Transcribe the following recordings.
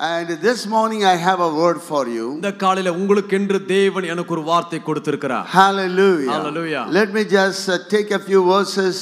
And this morning I have a word for you. இந்த காலையில உங்களுக்கென்று தேவன் எனக்கு ஒரு வார்த்தை கொடுத்திருக்கிறார். Hallelujah. Hallelujah. Let me just take a few verses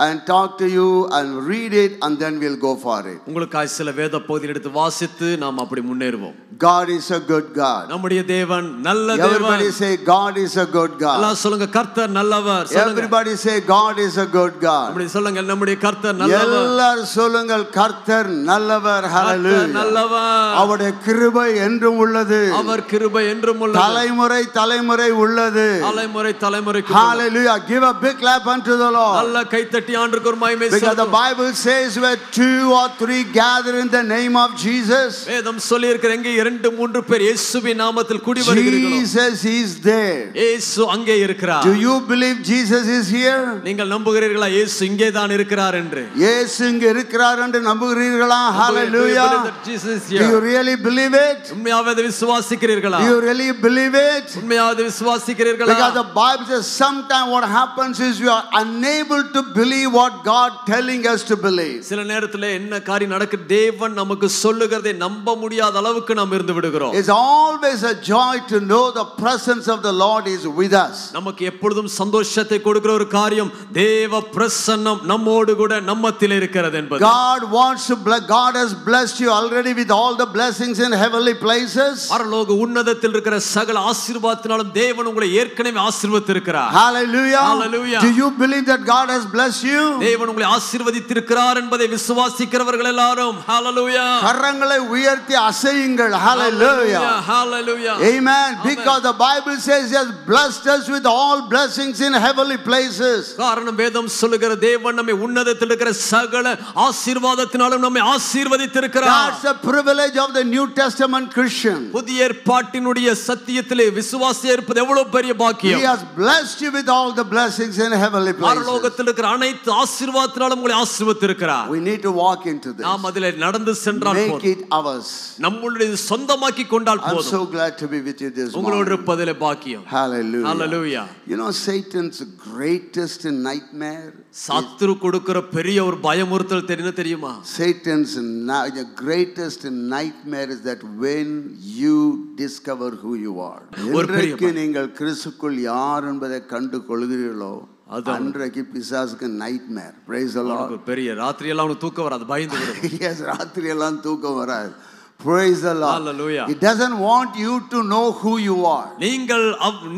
and talk to you and read it and then we'll go for it. உங்களுக்காக சில வேத பகுதியை எடுத்து வாசித்து நாம் அப்படி முன்னேறுவோம். God is a good God. நம்முடைய தேவன் நல்ல தேவன். Everybody say God is a good God. எல்லாம் சொல்லுங்க கர்த்தர் நல்லவர். Everybody say God is a good God. அப்படி சொல்லுங்க நம்முடைய கர்த்தர் நல்லவர். எல்லாரும் சொல்லுங்க கர்த்தர் நல்லவர். Hallelujah. நல்லவர். அவருடைய கிருபை என்றும் உள்ளது. அவர் கிருபை என்றும் உள்ளது. தலைமுறை தலைமுறை உள்ளது. தலைமுறை தலைமுறைக்கு. Hallelujah. Give a big clap unto the Lord. நல்ல கைத்தட்டி ஆண்டவருக்கு ஒரு மகிமை செலுத்துவோம். Because the Bible says where 2 or 3 gather in the name of Jesus. வேதம் சொல்லி இருக்கிற எங்கே 2-3 பேர் இயேசுவின் நாமத்தில் கூடி வருகிறீர்களோ Jesus is there. இயேசு அங்கே இருக்கிறார். Do you believe Jesus is here? நீங்கள் நம்புகிறீர்களா இயேசு இங்கே தான் இருக்கிறார் என்று? இயேசு இங்கே இருக்கிறார் என்று நம்புகிறீர்களா? Hallelujah. Do you really believe it? உண்மையாவே அதை விசுவாசிக்கிறீர்களா? Do you really believe it? உண்மையாவே விசுவாசிக்கிறீர்களா? Because the Bible says sometimes what happens is we are unable to believe what God telling us to believe. சில நேரத்துல என்ன காரியம் நடக்குது தேவன் நமக்கு சொல்லுகிறதை நம்ப முடியாத அளவுக்கு நாம் இருந்து விடுகிறோம். It's always a joy to know the presence of the Lord is with us. நமக்கு எப்பொழுதும் சந்தோஷத்தை கொடுக்கிற ஒரு காரியம் தேவ பிரசன்னம் நம்மோடு கூட நம்மத்தில் இருக்கிறது என்பது. God wants to bless. God has blessed you already with all the blessings in heavenly places. பரலோக உன்னதத்தில் இருக்கிற சகல ஆசீர்வாதத்தினாலும் தேவன் உங்களை ஏற்கனவே ஆசீர்வதித்திருக்கிறார். Hallelujah. Hallelujah. Do you believe that God has blessed you? தேவன் உங்களை ஆசீர்வதித்திருக்கிறார் என்பதை விசுவாசிக்கிறவர்கள் எல்லாரும் hallelujah. கரங்களை உயர்த்தி அசையுங்கள். Hallelujah. Hallelujah. Amen. Because the Bible says he has blessed us with all blessings in heavenly places. காரணம் வேதம் சொல்லுகிற தேவன் நம்மை உன்னதத்தில் இருக்கிற சகல ஆசீர்வாதத்தினாலும் நம்மை ஆசீர்வதித்திருக்கிறார். That's the privilege of the New Testament Christian. புதிய ஏற்பாட்டினுடைய சத்தியத்திலே விசுவாசியா இருப்பது எவ்வளவு பெரிய பாக்கியம். He has blessed you with all the blessings in heavenly places. பரலோகத்தில் இருக்கிற அனைத்து ஆசீர்வாதத்தினாலும் உங்களை ஆசீர்வதித்திருக்கிறார். We need to walk into this. நாம் அதிலே நடந்து சென்றால் போதும். Make it ours. நம்முடைய சொந்தமாக்கி கொண்டால் போதும். I'm so glad to be with you this morning. உங்களோடு இருப்பதிலே பாக்கியம். Hallelujah. Hallelujah. You know Satan's greatest nightmare. சத்துரு கொடுக்கிற பெரிய ஒரு பயமுறுத்தல் தெரியுமா? Satan's the greatest nightmare is that when you discover who you are. இன்றைக்கு நீங்கள் கிறிஸ்துக்குள் யார் என்பதை கண்டு கொள்கிறீர்களோ அன்றைக்கு பிசாசுக்கு nightmare. Praise the Lord. பெரிய ராத்திரி எல்லாம் அவனுக்கு தூக்கம் வராது, பயந்து விடுவான். Yes, ராத்திரி எல்லாம் தூக்கம் வராது. Praise the Lord. Hallelujah. He doesn't want you to know who you are.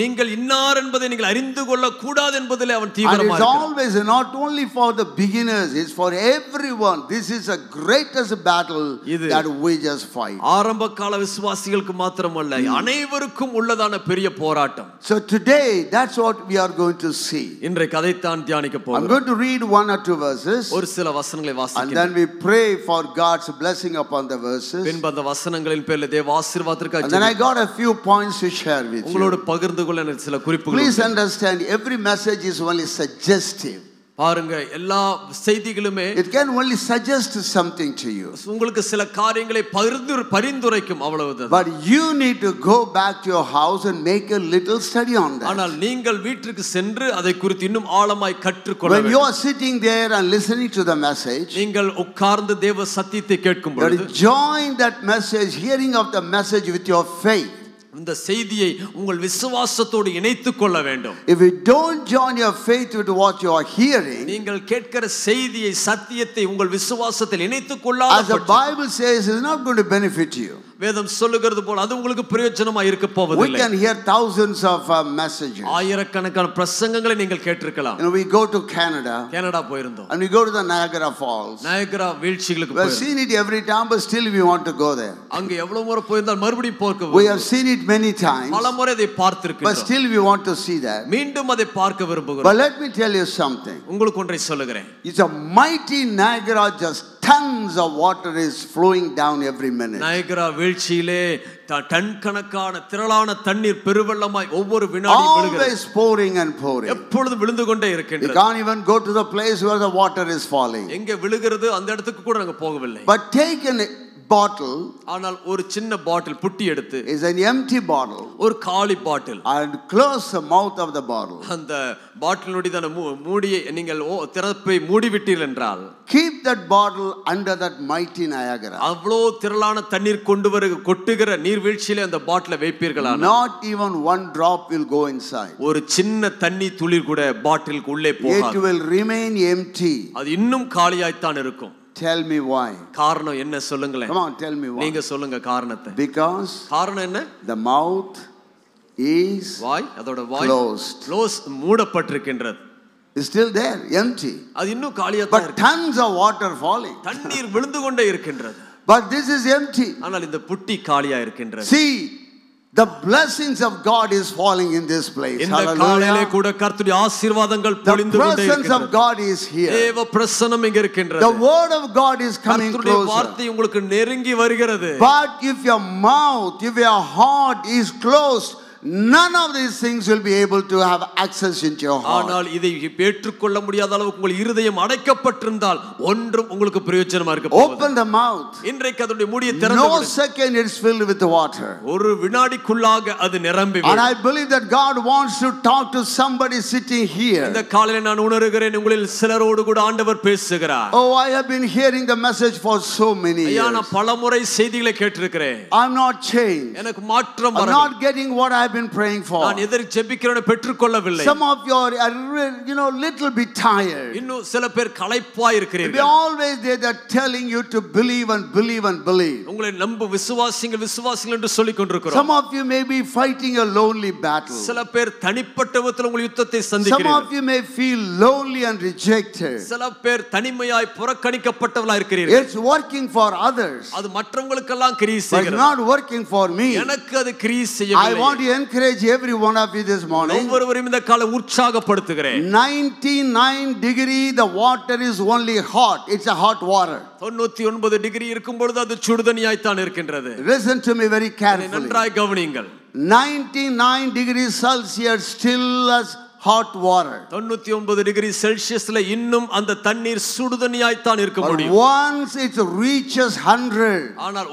நீங்கள் இன்னார் என்பதை நீங்கள் அறிந்து கொள்ள கூடாது என்பதிலே அவன் தீவிரமாக இருக்கிறான். And it's always not only for the beginners, it's for everyone. This is the greatest battle that we just fight. ஆரம்ப கால விசுவாசிகளுக்கு மாத்திரமல்ல அனைவருக்கும் உள்ளதான பெரிய போராட்டம். So today that's what we are going to see. இன்றைக்கு அதை தான் தியானிக்க போகிறோம். I'm going to read 1 or 2 verses. ஒரு சில வசனங்களை வாசிக்கிறேன். And then we pray for God's blessing upon the verses. அந்த வசனங்களின் பேரில் தேவ ஆசீர்வாதத்திற்காக And then I got a few points to share with you. உங்களோடு பகிர்ந்து கொள்ள எனக்கு சில குறிப்புகள். Please understand, every message is only suggestive. பாருங்க எல்லா செய்திகளுமே it can only suggest something to you. உங்களுக்கு சில காரியங்களை பரிந்துரைக்கும் அவ்வளவுதான். But you need to go back to your house and make a little study on that. ஆனால் நீங்கள் வீட்டுக்கு சென்று அதை குறித்து இன்னும் ஆழமாய் கற்றுக்கொள்ள வேண்டும். When you are sitting there and listening to the message, நீங்கள் உட்கார்ந்து தேவ சத்தியத்தை கேட்கும் பொழுது join that message, hearing of the message with your faith. இந்த செய்தியை உங்கள் விசுவாசத்தோடு இணைத்துக் கொள்ள வேண்டும். If you don't join your faith with what you are hearing, நீங்கள் கேட்கிற செய்தியை சத்தியத்தை உங்கள் விசுவாசத்தில் இணைத்துக் கொள்ளாத as the Bible says, it's not going to benefit you. வேதம் சொல்லுகிறது போல அது உங்களுக்கு பிரயோஜனமாக இருக்க போவதில்லை. We can hear thousands of messages. ஆயிரக்கணக்கான பிரசங்கங்களை நீங்கள் கேட்டிருக்கலாம். We go to Canada. Canada போயிருந்தோம். And we go to the Niagara Falls. Niagara வீழ்ச்சிகளுக்கு போயிருந்தோம். We have seen it every time, but still we want to go there. அங்க எவ்வளவு முறை போயிருந்தால் மறுபடியும் போக. We have seen it many times. பல முறை அதை பார்த்திருக்கிறோம். But still we want to see that. மீண்டும் அதை பார்க்க விரும்புகிறோம். But let me tell you something. உங்களுக்கு ஒன்றை சொல்லுகிறேன். It's a mighty Niagara, just tons of water is flowing down every minute. Niagara வீழ்ச்சியிலே டன் கணக்கான திரளான தண்ணீர் பெருவெள்ளமாய் ஒவ்வொரு வினாடியும் விழுகிறது. Always pouring and pouring. எப்பொழுதும் விழுந்து கொண்டே இருக்கின்றது. You can't even go to the place where the water is falling. எங்க விழுகிறது அந்த இடத்துக்கு கூட நாங்க போகவில்லை. But take a bottle, ஆனால் ஒரு சின்ன பாட்டில் புட்டி எடுத்து, is an empty bottle, ஒரு காலி பாட்டில், and close the mouth of the bottle, அந்த பாட்டிலுடைய மூடியை நீங்கள் திறப்பை மூடி விட்டீர்கள் என்றால், keep that bottle under that mighty Niagara, அவ்வளோ திரளான தண்ணீர் கொட்டுகிற நீர்வீழ்ச்சியிலே அந்த பாட்டிலை வைப்பீர்களானால், not even one drop will go inside, ஒரு சின்ன தண்ணி துளி கூட பாட்டிலுக்கு உள்ளே போகாது, it will remain empty, அது இன்னும் காலியாய்த்தான் இருக்கும். Tell me why. காரணம் என்ன சொல்லுங்களேன். Come on, tell me why. நீங்க சொல்லுங்க காரணத்தை. Because காரணம் என்ன? the mouth is வாய், அதோட வாய் closed, மூடப்பட்டிருக்கின்றது. It's still there, empty. அது இன்னும் காலியா தான் இருக்கு. But tons of water falling. தண்ணீர் விழுந்து கொண்டே இருக்கின்றது. But this is empty. ஆனால் இந்த புட்டி காலியா இருக்கின்றது. See, the blessings of God is falling in this place. இந்த காலையிலே கூட கர்த்தருடைய ஆசீர்வாதங்கள் பொழிந்து கொண்டே இருக்கின்றது. The presence of God is here. தேவ பிரசன்னம் இங்க இருக்கின்றது. The word of God is coming closer. கர்த்தருடைய வார்த்தை உங்களுக்கு நெருங்கி வருகிறது. But if your mouth, if your heart is closed, none of these things will be able to have access into your heart. ஆனால் இதை ஏற்றுக்கொள்ள முடியாத அளவுக்கு உங்கள் இருதயம் அடைக்கப்பட்டிருந்தால் ஒன்றும் உங்களுக்கு பிரயோஜனமா இருக்க போவதில்லை. Open the mouth. இன்றைக்கு அதனுடைய மூடியை திறந்து No second it's filled with water. ஒரு வினாடிக்குள்ளாக அது நிரம்பி விடும். And I believe that God wants to talk to somebody sitting here. இந்த காலையிலே நான் உணர்கிறேன் உங்களில் சிலரோடு கூட ஆண்டவர் பேசுகிறார். Oh, I have been hearing the message for so many years. ஐயா நான் பலமுறை செய்திகளை கேட்டிருக்கிறேன். I'm not changed. எனக்கு மாற்றம் வரவில்லை. I'm not getting what I've been praying for. நான் எதற்கு ஜெபிக்கிறேனோ பெற்றுக்கொள்ளவில்லை. Some of you are little bit tired. இன்னும் சில பேர் களைப்பாய் இருக்கிறீர்கள். They always they are telling you to believe and believe and believe. உங்களை நம்ப விசுவாசிங்கள் என்று சொல்லிக் கொண்டிருக்கிறோம். Some of you may be fighting a lonely battle. சில பேர் தனிப்பட்ட விதத்தில் உங்கள் யுத்தத்தை சந்திக்கிறீர்கள். Some of you may feel lonely and rejected. சில பேர் தனிமையாய் புறக்கணிக்கப்பட்டவர்களாய் இருக்கிறீர்கள். It's working for others. அது மற்றவங்களுக்கெல்லாம் கிரியை செய்கிறது. It's not working for me. எனக்கு அது கிரியை செய்யவில்லை. I want to encourage every one of you this morning. ஒவ்வொருவரையும் இந்த காலை உற்சாகப்படுத்துகிறேன். 99 degree the water is only hot. It's a hot water. 99 degree இருக்கும் பொழுது அது சுடுதண்ணியாய் தான் இருக்கின்றது. Listen to me very carefully. நன்றாய் கவனியுங்கள். 99 degrees Celsius still as hot water. 99 degree செல்சியஸ்ல இன்னும் அந்த தண்ணீர் சுடுதண்ணியாய் தான் இருக்க முடியும். Once it reaches 100, ஆனால்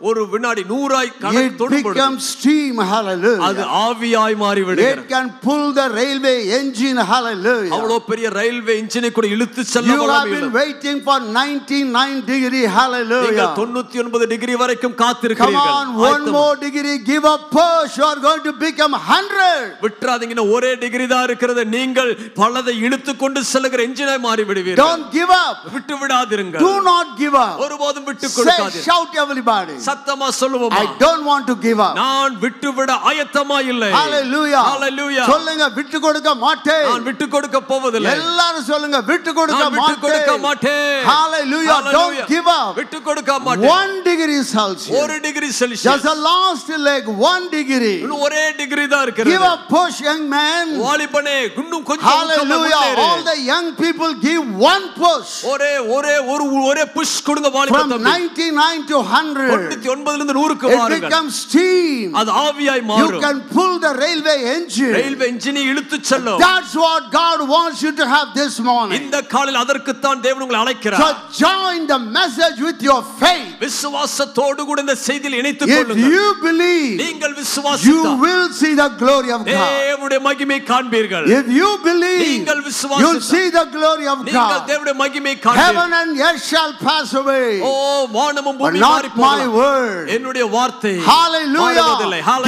ஒரு வினாடி 100 ஆய் தொடும் பொழுது it becomes steam. Hallelujah. அது ஆவியாய் மாறி விடுகிறது. It can pull the railway engine. Hallelujah. அவ்வளவு பெரிய ரயில்வே இன்ஜினை கூட இழுத்து செல்ல முடியும். You have been waiting for 99 degree. Hallelujah. நீங்கள் 99 டிகிரி வரைக்கும் காத்திருக்கிறீர்கள். Come on, one more degree, give a push. You are going to become 100. விட்றாதீங்க, ஒரே டிகிரி தான் இருக்கிறது. நீங்கள் பலதை இழுத்து கொண்டு செல்லுகிற என்ஜினாய் மாறி விடுவீர்கள். Don't give up. விட்டு விடாதீர்கள். Do not give up. ஒருபோதும் விட்டு கொடுக்காதீர்கள். Shout everybody. சத்தமா சொல்லுவோமா? I don't want to give up. நான் விட்டு விட ஆயத்தமா இல்லை. Hallelujah. Hallelujah. சொல்லுங்க விட்டு கொடுக்க மாட்டேன். நான் விட்டு கொடுக்க போவதில்லை. எல்லாரும் சொல்லுங்க விட்டு கொடுக்க மாட்டேன். விட்டு கொடுக்க மாட்டேன். Hallelujah. Don't give up. விட்டு கொடுக்க மாட்டேன். 1 degree Celsius. 1 degree Celsius. Just the last leg 1 degree. இன்னும் ஒரே டிகிரி தான் இருக்கிறது. Give a push, young man. வாலிபனே இன்னும் கொஞ்சம் Hallelujah. All the young people give one push. ஒரே புஷ் கொடுங்க வாலிப From தம்பி. 99 to 100. 99 ல இருந்து 100 க்கு It வாருங்கள். becomes steam. அது ஆவியாய் மாறும். You can pull the railway engine. Railway என்ஜினை இழுத்து செல்லும். That's what God wants you to have this morning. இந்த காலையில் அதற்கு தான் தேவன் உங்களை அழைக்கிறார். So join the message with your faith. விசுவாசத்தோடு கூட இந்த செய்தியில் இணைத்துக் கொள்ளுங்கள். If you believe, நீங்கள் விசுவாசித்தால் you will see the glory of God. தேவனுடைய மகிமை காண்பீர்கள். If you believe, நீங்கள் விசுவாசித்தால் you'll see the glory of நீங்கள் God. தேவனுடைய மகிமை காண்பீர்கள். Heaven and earth shall pass away. ஓ வானமும் பூமியும் But மாறி not my போகலாம். word. என்னுடைய வார்த்தை Hallelujah.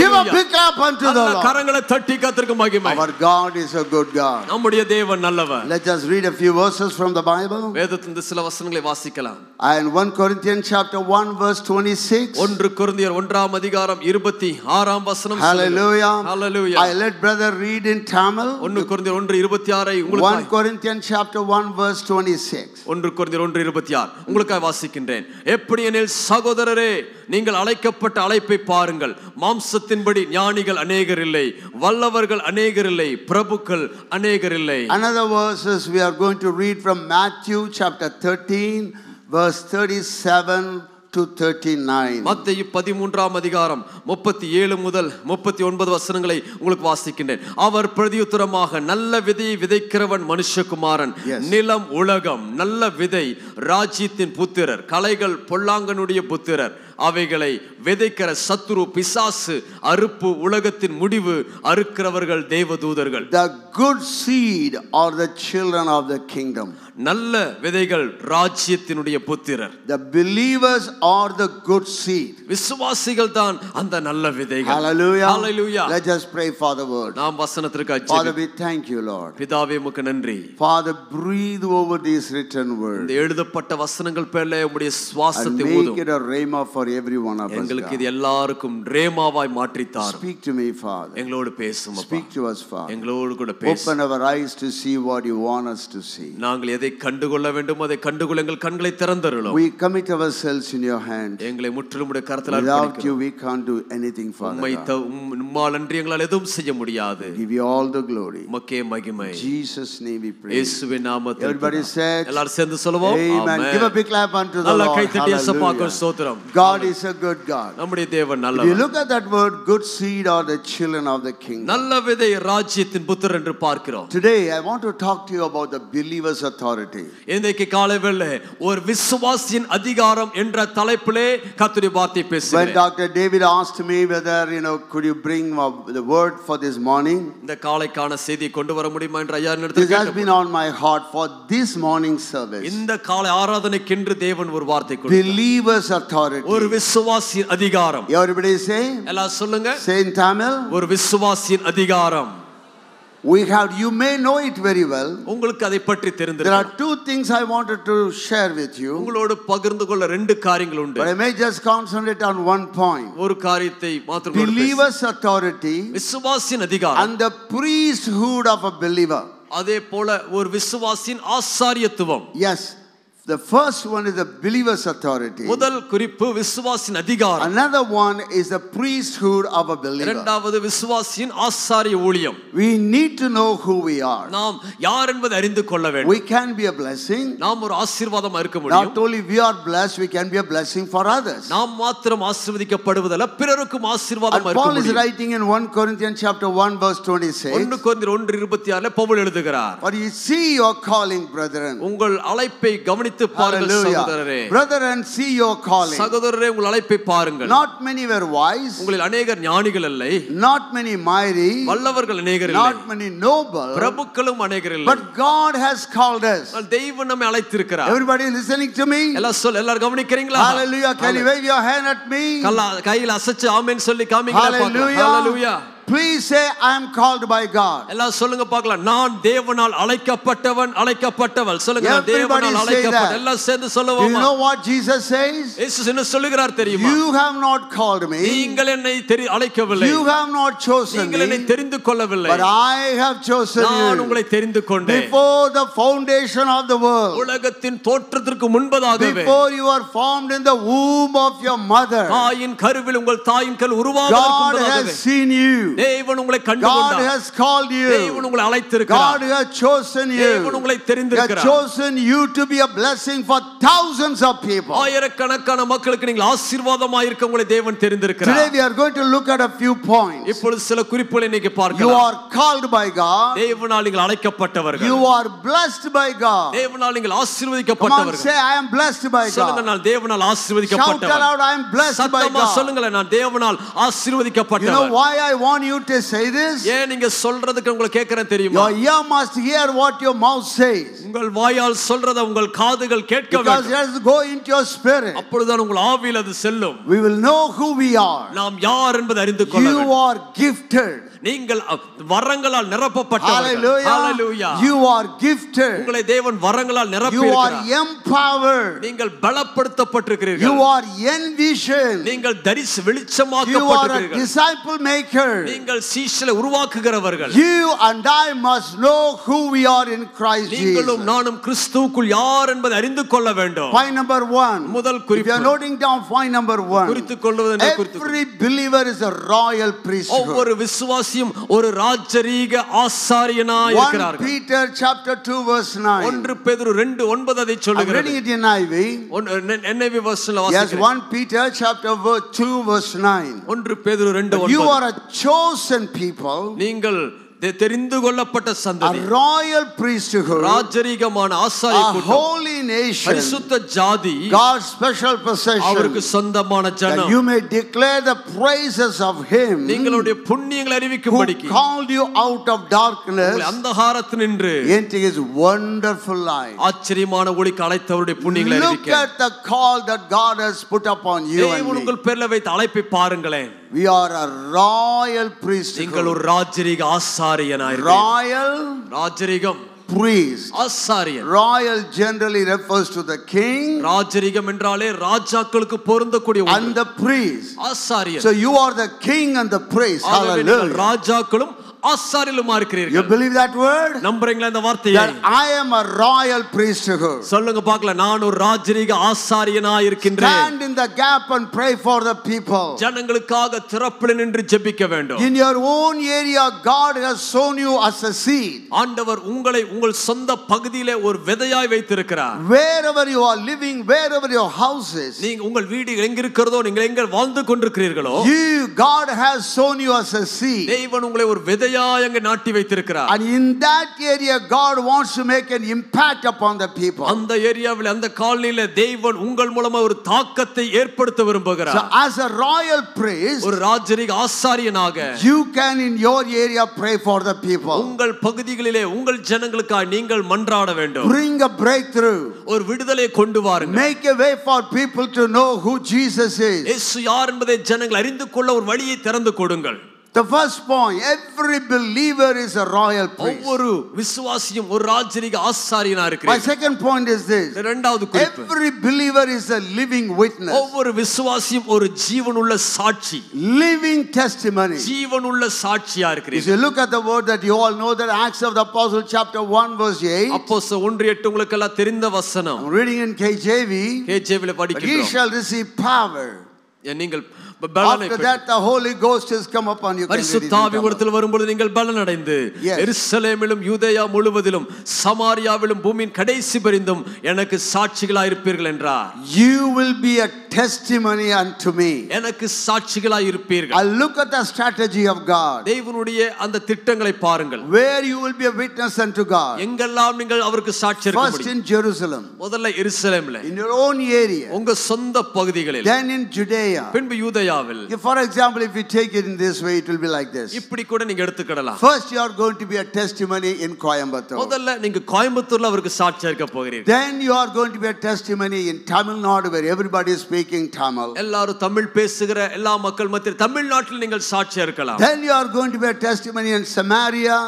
Give a big clap unto the Lord. கரங்களை தட்டி கர்த்தருக்கு மகிமை. Our God is a good God. நம்முடைய தேவன் நல்லவர். Let us read a few verses from the Bible. வேதத்திலிருந்து சில வசனங்களை வாசிக்கலாம். And 1 Corinthians chapter 1 verse 26. 1 கொரிந்தியர் 1ஆம் அதிகாரம் 26ஆம் வசனம். Hallelujah. Hallelujah. I let brother read in Tamil. 1 கொரிந்தியர் 1:26 உங்களுக்கு 1 Corinthians chapter 1 verse 26. 1 கொரிந்தியர் 1:26 உங்களுக்காக வாசிக்கின்றேன். எப்படியெனில் சகோதரரே நீங்கள் அழைக்கப்பட்ட அழைப்பை பாருங்கள். மாம்சத்தின்படி ஞானிகள் அநேகர் இல்லை, வல்லவர்கள் அநேகர் இல்லை, பிரபுக்கள் அநேகர் இல்லை. Another verses we are going to read from Matthew chapter 13 verse 37 to 39. மத்தேயு 13ஆம் அதிகாரம் 37 முதல் 39 வசனங்களை உங்களுக்கு வாசிக்கின்றேன். அவர் பிரதியுத்தரமாக, நல்ல விதையை விதைக்கிறவன் மனுஷகுமாரன், நிலம் உலகம். நல்ல விதை ராஜ்யத்தின் புத்திரர், களைகள் பொல்லாங்கனுடைய புத்திரர். அவைகளை விதைக்கிற சத்துரு பிசாசு, அறுப்பு உலகத்தின் முடிவு, அறுக்கிறவர்கள் தேவதூதர்கள். The good seed are the children of the kingdom. நல்ல விதைகள் ராஜ்யத்தினுடைய புத்திரர். The believers are the good seed. விசுவாசிகள் தான் அந்த நல்ல விதைகள். Hallelujah. Hallelujah. Let us pray for the word. நாம் வசனத்திற்காக Father, ஜெபிப்போம். we thank you, Lord. பிதாவே உமக்கு நன்றி. Father, breathe over these written words. இந்த எழுதப்பட்ட வசனங்கள் மேலே உம்முடைய சுவாசத்தை and ஊதும். make it a rhema for every one of us. எங்களுக்கு இது எல்லாருக்கும் ரேமாவாய் மாற்றி தாரும். Speak to me, Father. எங்களோடு பேசும் அப்பா. Speak to us, Father. எங்களோடு கூட பேசு. Open our eyes to see what you want us to see. நாங்கள் எதை கண்டுகொள்ள வேண்டும் அதை கண்டுகொள்ள எங்கள் கண்களை திறந்தருளும். We commit ourselves in your hand. எங்களை முற்றிலும் உம்முடைய கரத்தில் Without அர்ப்பணிக்கிறோம். you we can't do anything, Father. உம்மால் அன்றி எங்களால் எதுவும் செய்ய முடியாது. Give you all the glory. உமக்கே மகிமை. Jesus name we pray. இயேசுவின் நாமத்தில். Everybody said, எல்லாரும் சேர்ந்து சொல்லுவோம். Amen. Give a big clap unto the Lord. நல்ல கைத்தட்டி இயேசுவுக்கு ஸ்தோத்திரம். God is a good God. நம்முடைய தேவன் நல்லவர். If you look at that word, good seed are the children of the kingdom. நல்ல விதை ராஜ்யத்தின் புத்திரர் என்று பார்க்கிறோம். Today I want to talk to you about the believer's authority. இன்றைக்கு காலைவேளை ஒரு விசுவாசியின் அதிகாரம் என்ற தலைப்பிலே கர்த்தருடைய வார்த்தை பேசுகிறேன். When Dr. David asked me whether, could you bring the word for this morning? இந்த காலைக்கான செய்தியை கொண்டு வர முடியுமா என்று ஐயா This has been on my heart for this morning service. இந்த காலை ஆராதனைக்கென்று தேவன் ஒரு வார்த்தை கொடுத்தார். Believer's authority. ஒரு விசுவாசியின் அதிகாரம். Everybody say? எல்லாம் சொல்லுங்க. Say in Tamil. ஒரு விசுவாசியின் அதிகாரம். You may know it very well. உங்களுக்கு அதை பற்றி தெரிந்திருக்கும். There are two things I wanted to share with you. உங்களோடு பகிர்ந்து கொள்ள ரெண்டு காரியங்கள் உண்டு. But I may just concentrate on one point. ஒரு காரியத்தை மாத்திரம் Believer's authority விசுவாசியின் அதிகாரம் and the priesthood of a believer. அதே போல ஒரு விசுவாசியின் ஆசாரியத்துவம். Yes. The first one is the believer's authority. முதல் குறிப்பு விசுவாசியின் அதிகாரம். Another one is the priesthood of a believer. இரண்டாவது விசுவாசியின் ஆசாரிய ஊழியம். We need to know who we are. நாம் யார் என்பதை அறிந்து கொள்ள வேண்டும். We can be a blessing. நாம் ஒரு ஆசீர்வாதமா இருக்க முடியும். Not only we are blessed, we can be a blessing for others. நாம் மாத்திரம் ஆசீர்வதிக்கப்படுவதல்ல, பிறருக்கும் ஆசீர்வாதமா இருக்க Paul முடியும். is writing in 1 Corinthians chapter 1 verse 26. 1 கொரிந்தியர் 1:26 பவுல் எழுதுகிறார். For you see your calling, brethren. உங்கள் அழைப்பை கவனித்து பாருங்கள் சகோதரரே. Brethren, see your calling. சகோதரரே, உங்கள் அழைப்பை பாருங்கள். Not many were wise. உங்களில் அநேகர் ஞானிகள் இல்லை. Not many mighty. வல்லவர்கள் அநேகர் இல்லை. Not many noble. பிரபுக்களும் அநேகர் இல்லை. But God has called us. தெய்வம் நம்மை அழைத்திருக்கிறார். Everybody listening to me? எல்லாரும் கவனிக்கிறீங்களா? Hallelujah. Can you wave your hand at me? கையில் அசைச்சு ஆமென் சொல்லி காமிங்க பார்க்கலாம். Hallelujah. Please say, I am called by God. எல்லாம் சொல்லுங்க பார்க்கலாம். நான் தேவனால் அழைக்கப்பட்டவள். சொல்லுங்க, நான் தேவனால் அழைக்கப்பட்ட. எல்லாம் சேர்ந்து சொல்லுவோமா? Do you know what Jesus says? இயேசு என்ன சொல்லுகிறார் தெரியுமா? You have not called me. நீங்கள் என்னை அழைக்கவில்லை. You have not chosen me. நீங்கள் என்னை தெரிந்து கொள்ளவில்லை. But I have chosen you. நான் உங்களை தெரிந்து கொண்டேன். Before the foundation of the world. உலகத்தின் தோற்றத்திற்கு முன்பதாகவே. Before you were formed in the womb of your mother. தாயின் கருவில் உங்கள் தாயின் கரு உருவாவதற்கு முன்பதாகவே. God has seen you. தேவன் உங்களை கண்டுகொண்டார். God has called you. தேவன் உங்களை அழைத்திருக்கிறார். God has chosen you. தேவன் உங்களை தெரிந்திருக்கிறார். He has chosen you to be a blessing for thousands of people. ஆயிரக்கணக்கான மக்களுக்கு நீங்கள் ஆசீர்வாதமாய் இருக்க உங்களை தேவன் தெரிந்திருக்கிறார். Today we are going to look at a few points. இப்பொழுது சில குறிப்புகளை இன்னைக்கு பார்க்கலாம். You are called by God. தேவனால் நீங்கள் அழைக்கப்பட்டவர்கள். You are blessed by God. தேவனால் நீங்கள் ஆசீர்வதிக்கப்பட்டவர்கள். Come on, say I am blessed by God. சொல்லுங்க, நான் தேவனால் ஆசீர்வதிக்கப்பட்டவன். Shout aloud, I am blessed by God. சத்தமா சொல்லுங்க, நான் தேவனால் ஆசீர்வதிக்கப்பட்டவன். You know why I want you to say this? ஏன் நீங்க சொல்றதுக்கு உங்களுக்கு கேக்குறேன் தெரியுமா? Your ear must hear what your mouth says. உங்கள் வாயால் சொல்றத உங்கள் காதுகள் கேட்க வேண்டும். Because it has to go into your spirit. அப்பொழுதுதான் உங்கள் ஆவியில் அது செல்லும். We will know who we are. நாம் யார் என்பதை அறிந்து கொள்ள வேண்டும். You are gifted. நீங்கள் வரங்களால் நிரப்பப்பட்டவர்கள். Hallelujah. You are gifted. உங்களை தேவன் வரங்களால் நிரப்பி You இருக்கிறார். are empowered. நீங்கள் பலப்படுத்தப்பட்டிருக்கிறீர்கள். You are envisioned. நீங்கள் You are a வெளிச்சமாக்கப்பட்டிருக்கிறீர்கள். disciple maker. நீங்கள் சீஷரை உருவாக்குகிறவர்கள். You and I must know who we are in Christ Jesus. நீங்களும் நானும் கிறிஸ்துவுக்குள் யார் என்பதை அறிந்து கொள்ள வேண்டும். Point number 1. முதல் குறிப்பு. If you are noting down point number 1. குறித்துக் கொள்வது என்ன குறித்து? Every believer is a royal priesthood. ஒவ்வொரு விசுவாசியும் ஒரு ராஜரீக ஆசாரியனாய் இருக்கிறார்கள். 1 Peter chapter 2 verse 9. 1 பேதுரு 2:9 அதை சொல்லுகிறது. I'm reading it in NIV. NIV version-ல வாசிக்கிறேன். Yes, 1 Peter chapter 2 verse 9. 1 பேதுரு 2:9. You are a chosen people. நீங்கள் தெரிந்து கொள்ளப்பட்ட சந்ததி, a royal priesthood, ராஜரீகமான ஆசாரிய கூட்டம், a holy nation, பரிசுத்த ஜாதி, God's special possession, அவருக்கு சொந்தமான ஜனம், that you may declare the praises of him நீங்களுடைய புண்ணியங்களை அறிவிக்கும்படிக்கு, who called you out of darkness அந்தகாரத்தினின்று into his wonderful light. ஆச்சரியமான ஒளிக்கு அழைத்தவருடைய புண்ணியங்களை அறிவிக்க. Look at the call that God has put upon you and me. உங்கள் பேர்ல வைத்த அழைப்பை பாருங்களேன். We are a royal priesthood. நீங்கள் ஒரு ராஜரீக ஆசாரியனாய் royal ராஜரீகம் priest. ஆசாரியன். Royal generally refers to the king. ராஜரீகம் என்றாலே ராஜாக்களுக்கு பொருந்தக்கூடிய ஒன்று. And the priest. ஆசாரியன். So you are the king and the priest. Hallelujah. ராஜாக்களும் ஆசாரியலுமா இருக்கிறீர்கள். You believe that word? நம்புறீங்களா இந்த வார்த்தையை? That I am a royal priesthood. சொல்லுங்க பார்க்கலாம். நான் ஒரு ராஜரீக ஆசாரியனாய் இருக்கின்றேன். Stand in the gap and pray for the people. ஜனங்களுக்காக திறப்பில் நின்று ஜெபிக்க வேண்டும். In your own area God has sown you as a seed. ஆண்டவர் உங்களை உங்கள் சொந்த பகுதியிலே ஒரு விதையாய் வைத்திருக்கிறார். Wherever you are living, wherever your house is, நீங்க உங்கள் வீடு எங்க இருக்கிறதோ, நீங்கள் எங்க வாழ்ந்து கொண்டிருக்கிறீர்களோ, God has sown you as a seed. தேவன் உங்களை ஒரு விதையாய் அங்கே நாட்டி வைத்திருக்கிறார். And in that area God wants to make an impact upon the people. அந்த ஏரியாவில் அந்த காலனியிலே தேவன் உங்கள் மூலமா ஒரு தாக்கத்தை ஏற்படுத்த விரும்புகிறார். So as a royal priest, ஒரு ராஜரீக ஆசாரியனாக you can in your area pray for the people. உங்கள் பகுதிகளிலே உங்கள் ஜனங்களுக்காக நீங்கள் மன்றாட வேண்டும். Bring a breakthrough. ஒரு விடுதலை கொண்டு வாருங்கள். Make a way for people to know who Jesus is. இயேசு யார் என்பதை ஜனங்கள் அறிந்து கொள்ள ஒரு வழியை திறந்து கொடுங்கள். The first point, every believer is a royal priest. ஒவ்வொரு விசுவாசியும் ஒரு ராஜரீக ஆசாரியனா My இருக்கிறார். second point is this. இரண்டாவது குறிப்பு. Every believer is a living witness. ஒவ்வொரு விசுவாசியும் ஒரு ஜீவனுள்ள சாட்சி. Living testimony. ஜீவனுள்ள சாட்சியா If இருக்கிறீர்கள். you look at the word that you all know, that Acts of the Apostle chapter 1 verse 8. அப்போஸ்தலர் 1:8 உங்களுக்கு எல்லாம் தெரிந்த வசனம். I'm reading in KJV. KJV-ல But ye படிக்கிறோம். shall receive power. நீங்கள் After that the Holy Ghost has come upon you. பரிசுத்த ஆவி உங்களிடத்தில் வரும்போது நீங்கள் பலன் அடைந்து எருசலேமிலும் யூதேயா முழுவதிலும் சமாரியாவிலும் பூமியின் கடைசி பரிந்தும் எனக்கு சாட்சிகளாய் இருப்பீர்கள் என்றார். You will be a testimony unto me. எனக்கு சாட்சிகளாய் இருப்பீர்கள். I look at the strategy of God. தேவனுடைய அந்த திட்டங்களை பாருங்கள். Where you will be a witness unto God. எங்கெல்லாம் நீங்கள் அவருக்கு சாட்சி இருக்க First முடியும். in Jerusalem. முதல்ல எருசலேமிலே. In your own area. உங்க சொந்த பகுதிகளில். Then in Judea. பின்பு யூதேயாவில். For example, if you take it in this way, it will be like this. இப்படி கூட நீங்க எடுத்துக்கலாம். First you are going to be a testimony in Coimbatore. முதல்ல நீங்க கோயம்புத்தூர்ல அவருக்கு சாட்சியா இருக்க போகிறீர்கள். Then you are going to be a testimony in Tamil Nadu, where everybody is speaking Tamil. எல்லாரும் தமிழ் பேசுகிற எல்லா மக்கள் மத்தியில் தமிழ்நாட்டில் நீங்கள் சாட்சியா இருக்கலாம். Then you are going to be a testimony in Samaria,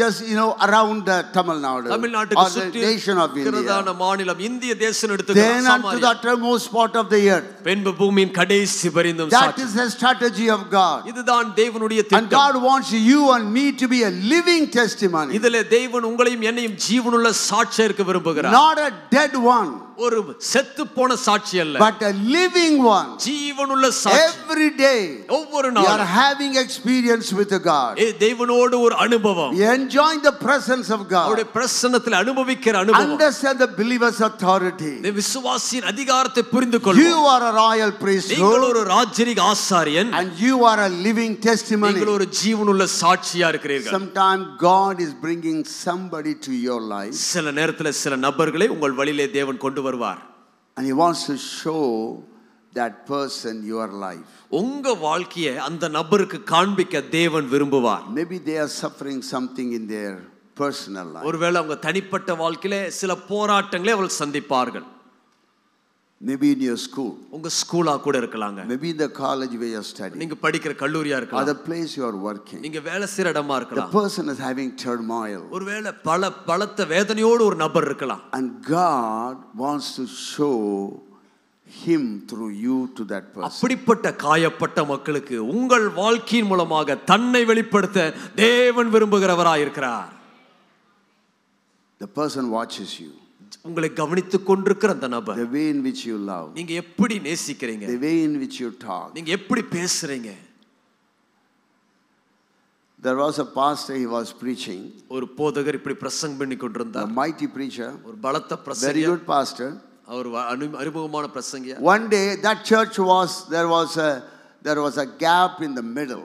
just around Tamil Nadu, தமிழ்நாட்டுக்கு or the சுற்றி nation of India. இருக்கிறதான மாநிலம் இந்திய தேசம் எடுத்துக்கலாம். Then unto the uttermost part of the earth. பின்பு பூமியின் கடைசி பரிந்தும் That is the strategy of God. இதுதான் தேவனுடைய And திட்டம். God wants you and me to be a living testimony. இதிலே தேவன் உங்களையும் என்னையும் ஜீவனுள்ள சாட்சியா இருக்க விரும்புகிறார். Not a dead one. ஒரு செத்து போன சாட்சி அல்ல. But a living one. ஜீவனுள்ள சாட்சி. Every day. ஒவ்வொரு You நாளும். are having experience with God. தேவனோடு ஒரு அனுபவம். You enjoying the presence of God. அவருடைய பிரசன்னத்தில் அனுபவிக்கிற அனுபவம். Understand the believer's authority. விசுவாசியின் அதிகாரத்தை புரிந்து கொள்ளுங்கள். You are a royal priesthood. நீங்கள் ஒரு ராஜரீக ஆசாரியன். And you are a living testimony. நீங்கள் ஒரு ஜீவனுள்ள சாட்சியா இருக்கிறீர்கள். Sometimes God is bringing somebody to your life. சில நேரத்தில் சில நபர்களை உங்கள் வழியிலே தேவன் கொண்டு வருவார். And he wants to show that person your life. உங்க வாழ்க்கையை அந்த நபருக்கு காண்பிக்க தேவன் விரும்புவார். Maybe they are suffering something in their personal life. ஒருவேளை அவங்க தனிப்பட்ட வாழ்க்கையிலே சில போராட்டங்களை அவர்கள் சந்திப்பார்கள். Maybe in your school. உங்க ஸ்கூலா கூட இருக்கலாங்க. Maybe in the college where you are studying. நீங்க படிக்கிற கல்லூரியா இருக்கலாம். Or the place you are working. நீங்க வேலை செய்யற இடமா இருக்கலாம். The person is having turmoil. ஒருவேளை பலத்த வேதனையோடு ஒரு நபர் இருக்கலாம். And God wants to show him through you to that person. அப்படிப்பட்ட காயப்பட்ட மக்களுக்கு உங்கள் வாழ்க்கையின் மூலமாக தன்னை வெளிப்படுத்த தேவன் விரும்புகிறவராய் இருக்கிறார். The person watches you. உங்களை கவனித்துக் கொண்டிருக்கிற அந்த நபர், the way in which you love, நீங்க எப்படி நேசிக்கிறீங்க, the way in which you talk, நீங்க எப்படி பேசுறீங்க. There was a pastor, he was preaching. ஒரு போதகர் இப்படி பிரசங்கம் பண்ணி கொண்டிருந்தார். A mighty preacher, ஒரு பலத்த பிரசங்கியார், very good pastor. Our அனுபவமான பிரசங்கியார். One day that church there was a gap in the middle.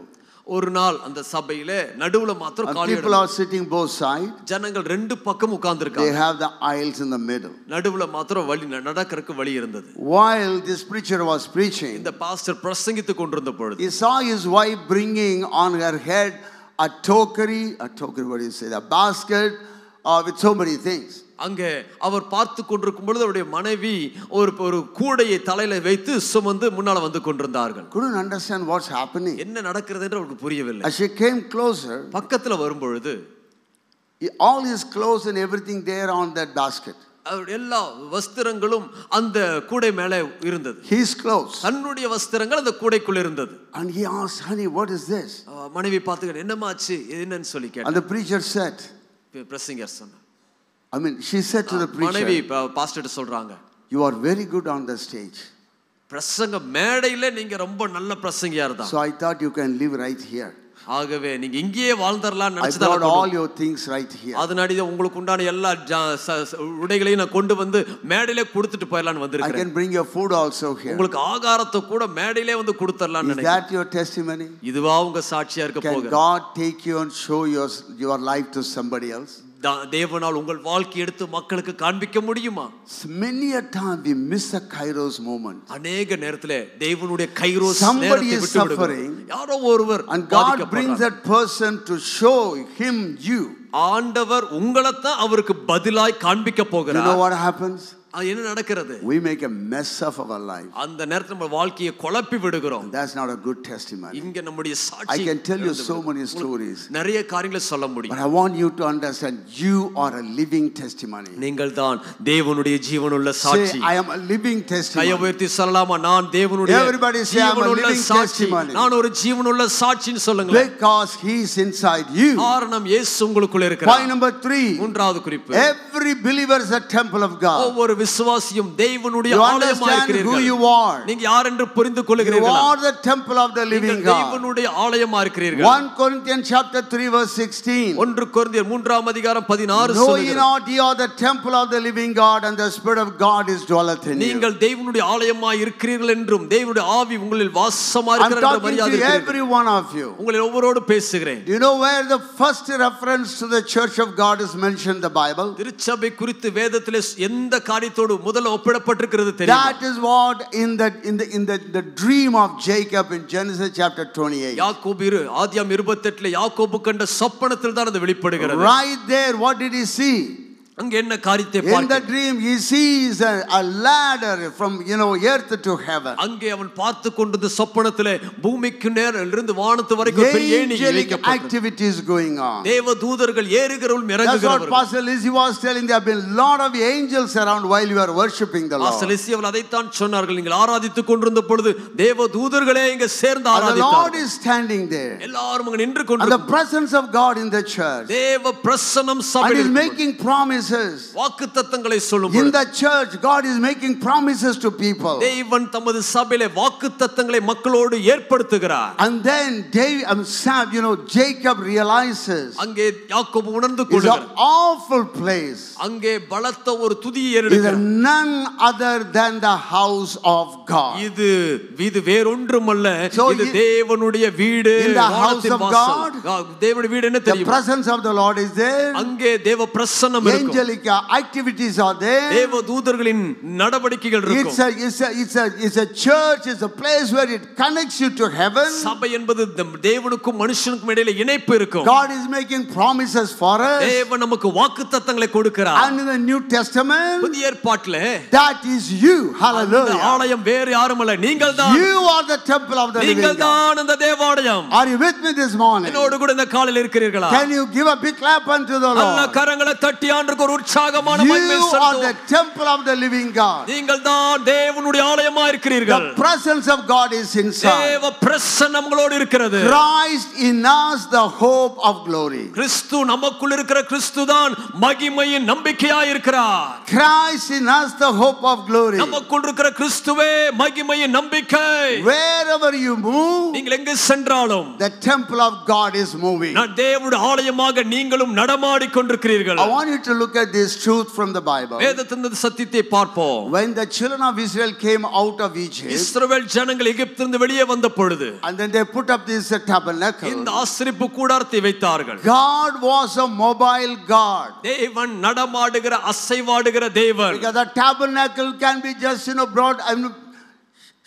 ஒரு நாள் அந்த சபையிலே நடுவுல மாத்திரம் காலி இடம். People are sitting both sides. ஜனங்கள் ரெண்டு பக்கம் உட்கார்ந்திருக்காங்க. They have the aisles in the middle. நடுவுல மாத்திரம் வழி, நடக்கறதுக்கு வழி இருந்தது. While this preacher was preaching, இந்த பாஸ்டர் பிரசங்கித்துக் கொண்டிருந்த பொழுது, he saw his wife bringing on her head a tokery, what do you say, a basket with so many things. அங்கே அவர் பார்த்து கொண்டிருக்கும் பொழுது அவருடைய மனைவி ஒரு கூடையை தலையில வைத்து சுமந்து முன்னால வந்து கொண்டிருந்தார்கள். Couldn't understand what's happening. என்ன நடக்கிறது என்று அவருக்கு புரியவில்லை. As she came closer, பக்கத்துல வரும் பொழுது, all his clothes and everything there on that basket. எல்லா வஸ்திரங்களும் அந்த கூடை மேலே இருந்தது. His clothes, தன்னுடைய வஸ்திரங்கள் அந்த கூடைக்குள்ள இருந்தது. And he asked, honey, what is this? மனைவி பார்த்துக்கிட்டு என்னமாச்சு என்னன்னு சொல்லி கேட்டார். And the preacher said, பிரசங்கர் சொன்னார், she said to the preacher, மனைவி பாஸ்டர் சொல்றாங்க, you are very good on the stage. பிரசங்க மேடையில நீங்க ரொம்ப நல்ல பிரசங்கியா இருந்தா. So I thought you can live right here. ஆகவே நீங்க இங்கேயே வாழ்ந்தறலாம் I brought all your things right here. அதனால உங்களுக்கு உண்டான எல்லா உடைகளையும் நான் கொண்டு வந்து மேடையிலே கொடுத்துட்டு போயிரலாம்னு வந்திருக்கேன். I can bring your food also here. உங்களுக்கு ஆகாரத்தை கூட மேடையிலே வந்து கொடுத்தறலாம்னு நினைக்கிறேன். Is that your testimony? இதுவா உங்க சாட்சியா இருக்க போகுது? Can God take you and show your life to somebody else? தேவனால் உங்கள் வாழ்க்கை எடுத்து மக்களுக்கு காண்பிக்க முடியுமா? Many a time we miss a kairos moment. அநேக நேரத்திலே தேவனுடைய கைரோஸ் somebody is suffering, யாரோ ஒருவர், and God brings that person to show him you. ஆண்டவர் உங்களை தான் அவருக்கு பதிலாய் காண்பிக்க போகிறார். You know what happens? என்ன நடக்கிறது? We make a mess of our life. அந்த நேரத்துல நம்ம வாழ்க்கையை குழப்பி விடுகிறோம். That's not a good testimony. இங்க நம்முடைய சாட்சி, I can tell you so many stories. நிறைய காரியங்களை சொல்ல முடியும். But I want you to understand, you are a living testimony. நீங்கள் தான் தேவனுடைய ஜீவனுள்ள சாட்சி. Say, I am a living testimony. கையை உயர்த்தி சொல்லலாமா? நான் தேவனுடைய Everybody say, I am a living testimony. நான் ஒரு ஜீவனுள்ள சாட்சின்னு சொல்லுங்க. Because he is inside you. காரணம் இயேசு உங்களுக்குள்ள இருக்கிறார். Point number 3. மூன்றாவது குறிப்பு. Every believer is a temple of God. ஒவ்வொரு விசுவாசியும் தேவனுடைய ஆலயமாக இருக்கிறீர்கள். Who you are. நீங்க யார் என்று புரிந்து கொள்கிறீர்களா? You are the temple of the living God. தேவனுடைய ஆலயமாக இருக்கிறீர்கள். 1 Corinthians chapter 3 verse 16. 1 கொரிந்தியர் 3ஆம் அதிகாரம் 16 Know சொல்லுகிறது. ye not ye are the temple of the living God, and the Spirit of God is dwelleth in you. நீங்கள் தேவனுடைய ஆலயமாக இருக்கிறீர்கள் என்றும் தேவனுடைய ஆவி உங்களில் வாசமாக இருக்கிறது என்று மரியாதை to every one of you. உங்களை ஒவ்வொருவரோடு பேசுகிறேன். Do you know where the first reference to the church of God is mentioned in the Bible? திருச்சபை குறித்து வேதத்திலே எந்த காரியத்தோடு முதல்ல ஒப்பிடப்பட்டிருக்கிறது தெரியுமா? That is what in the dream of Jacob in Genesis chapter 28. யாக்கோபு ஆதியாகமம் 28 ல யாக்கோபு கண்ட சொப்பனத்தில் தான் அது வெளிப்படுகிறது. Right there, what did he see? அங்க என்ன காரியத்தை பார்க்கிறார்? In the dream he sees a ladder from earth to heaven. அங்கே அவன் பார்த்து கொண்டிருந்த சொப்பனத்திலே பூமிக்கு நேரிலிருந்து வானத்து வரைக்கும் பெரிய ஏணி வைக்கப்பட்டிருக்கிறது. Activities going on. தேவ தூதர்கள் ஏறுகிறவர்களும் இறங்குகிறவர்களும். That's what Pastor Lizzie was telling. There have been a lot of angels around while you are worshiping the Lord. Pastor Lizzie அவர்கள் அதைத்தான் சொன்னார்கள். நீங்கள் ஆராதித்துக் கொண்டிருந்த பொழுது தேவ தூதர்களே இங்கே சேர்ந்து ஆராதித்தார்கள். The Lord is standing there. எல்லாரும் அங்கே நின்று கொண்டிருக்கிறார்கள். And the presence of God in the church. தேவ பிரசன்னம் சபையில். And is making promises. வாக்குத்தத்தங்களை சொல்லும் பொழுது. In the church God is making promises to people. தேவன் தமது சபையிலே வாக்குத்தத்தங்களை மக்களோடு ஏற்படுத்துகிறார். And then Jacob realizes. அங்கே யாக்கோபு உணர்ந்து கொள்கிறார். It's an awful place. அங்கே பலத்த ஒரு துதியை ஏறெடுக்கிறார். Is none other than the house of God. இது வேறொன்றுமல்ல, இது தேவனுடைய வீடு. In the house of God, தேவனுடைய வீடு என்ன தெரியுமா? The presence of the Lord is there. அங்கே தேவ பிரசன்னம் இருக்கும். Angelic activities are there. தேவ தூதர்களின் நடவடிக்கைகள் இருக்கும். It's a church, it's a place where it connects you to heaven. சபை என்பது தேவனுக்கும் மனுஷனுக்கும் இடையில இணைப்பு இருக்கும். God is making promises for us. தேவன் நமக்கு வாக்குத்தத்தங்களை கொடுக்கிறார். And in the New Testament, புதிய ஏற்பாட்டிலே, that is you. Hallelujah. ஆலயம் வேறு யாரும் அல்ல, நீங்கள்தான். You are the temple of the living God. நீங்கள்தான் அந்த தேவாலயம். Are you with me this morning? என்னோடு கூட இந்த காலையில் இருக்கிறீர்களா? Can you give a big clap unto the Lord? நல்ல கரங்களை தட்டி ஆண்டவருக்கு ஒரு உற்சாகமான மகிமை You are the செலுத்துவோம். temple of the living God. நீங்கள் தான் தேவனுடைய ஆலயமாக இருக்கிறீர்கள். The presence of God is inside. தேவ பிரசன்னம் உங்களோடு இருக்கிறது. Christ in us, the hope of glory. கிறிஸ்து நமக்குள் இருக்கிற கிறிஸ்து தான் மகிமையின் நம்பிக்கையாய் இருக்கிறார். Christ in us, the hope of glory. நமக்குள் இருக்கிற கிறிஸ்துவே மகிமையின் நம்பிக்கை. Wherever you move, நீங்கள் எங்கு சென்றாலும் the temple of God is moving. நான் தேவனுடைய ஆலயமாக நீங்களும் நடமாடிக் கொண்டிருக்கிறீர்கள். I want you to look at this truth from the Bible. வேதத்தின் சத்தியத்தை பார்ப்போம். When the children of Israel came out of Egypt, இஸ்ரவேல் ஜனங்கள் எகிப்திலிருந்து வெளியே வந்த பொழுது, and then they put up this tabernacle, இந்த ஆசரிப்பு கூடாரத்தை வைத்தார்கள். God was a mobile God. தேவன் நடமாடுகிற அசைவாடுகிற தேவன். Because the tabernacle can be just brought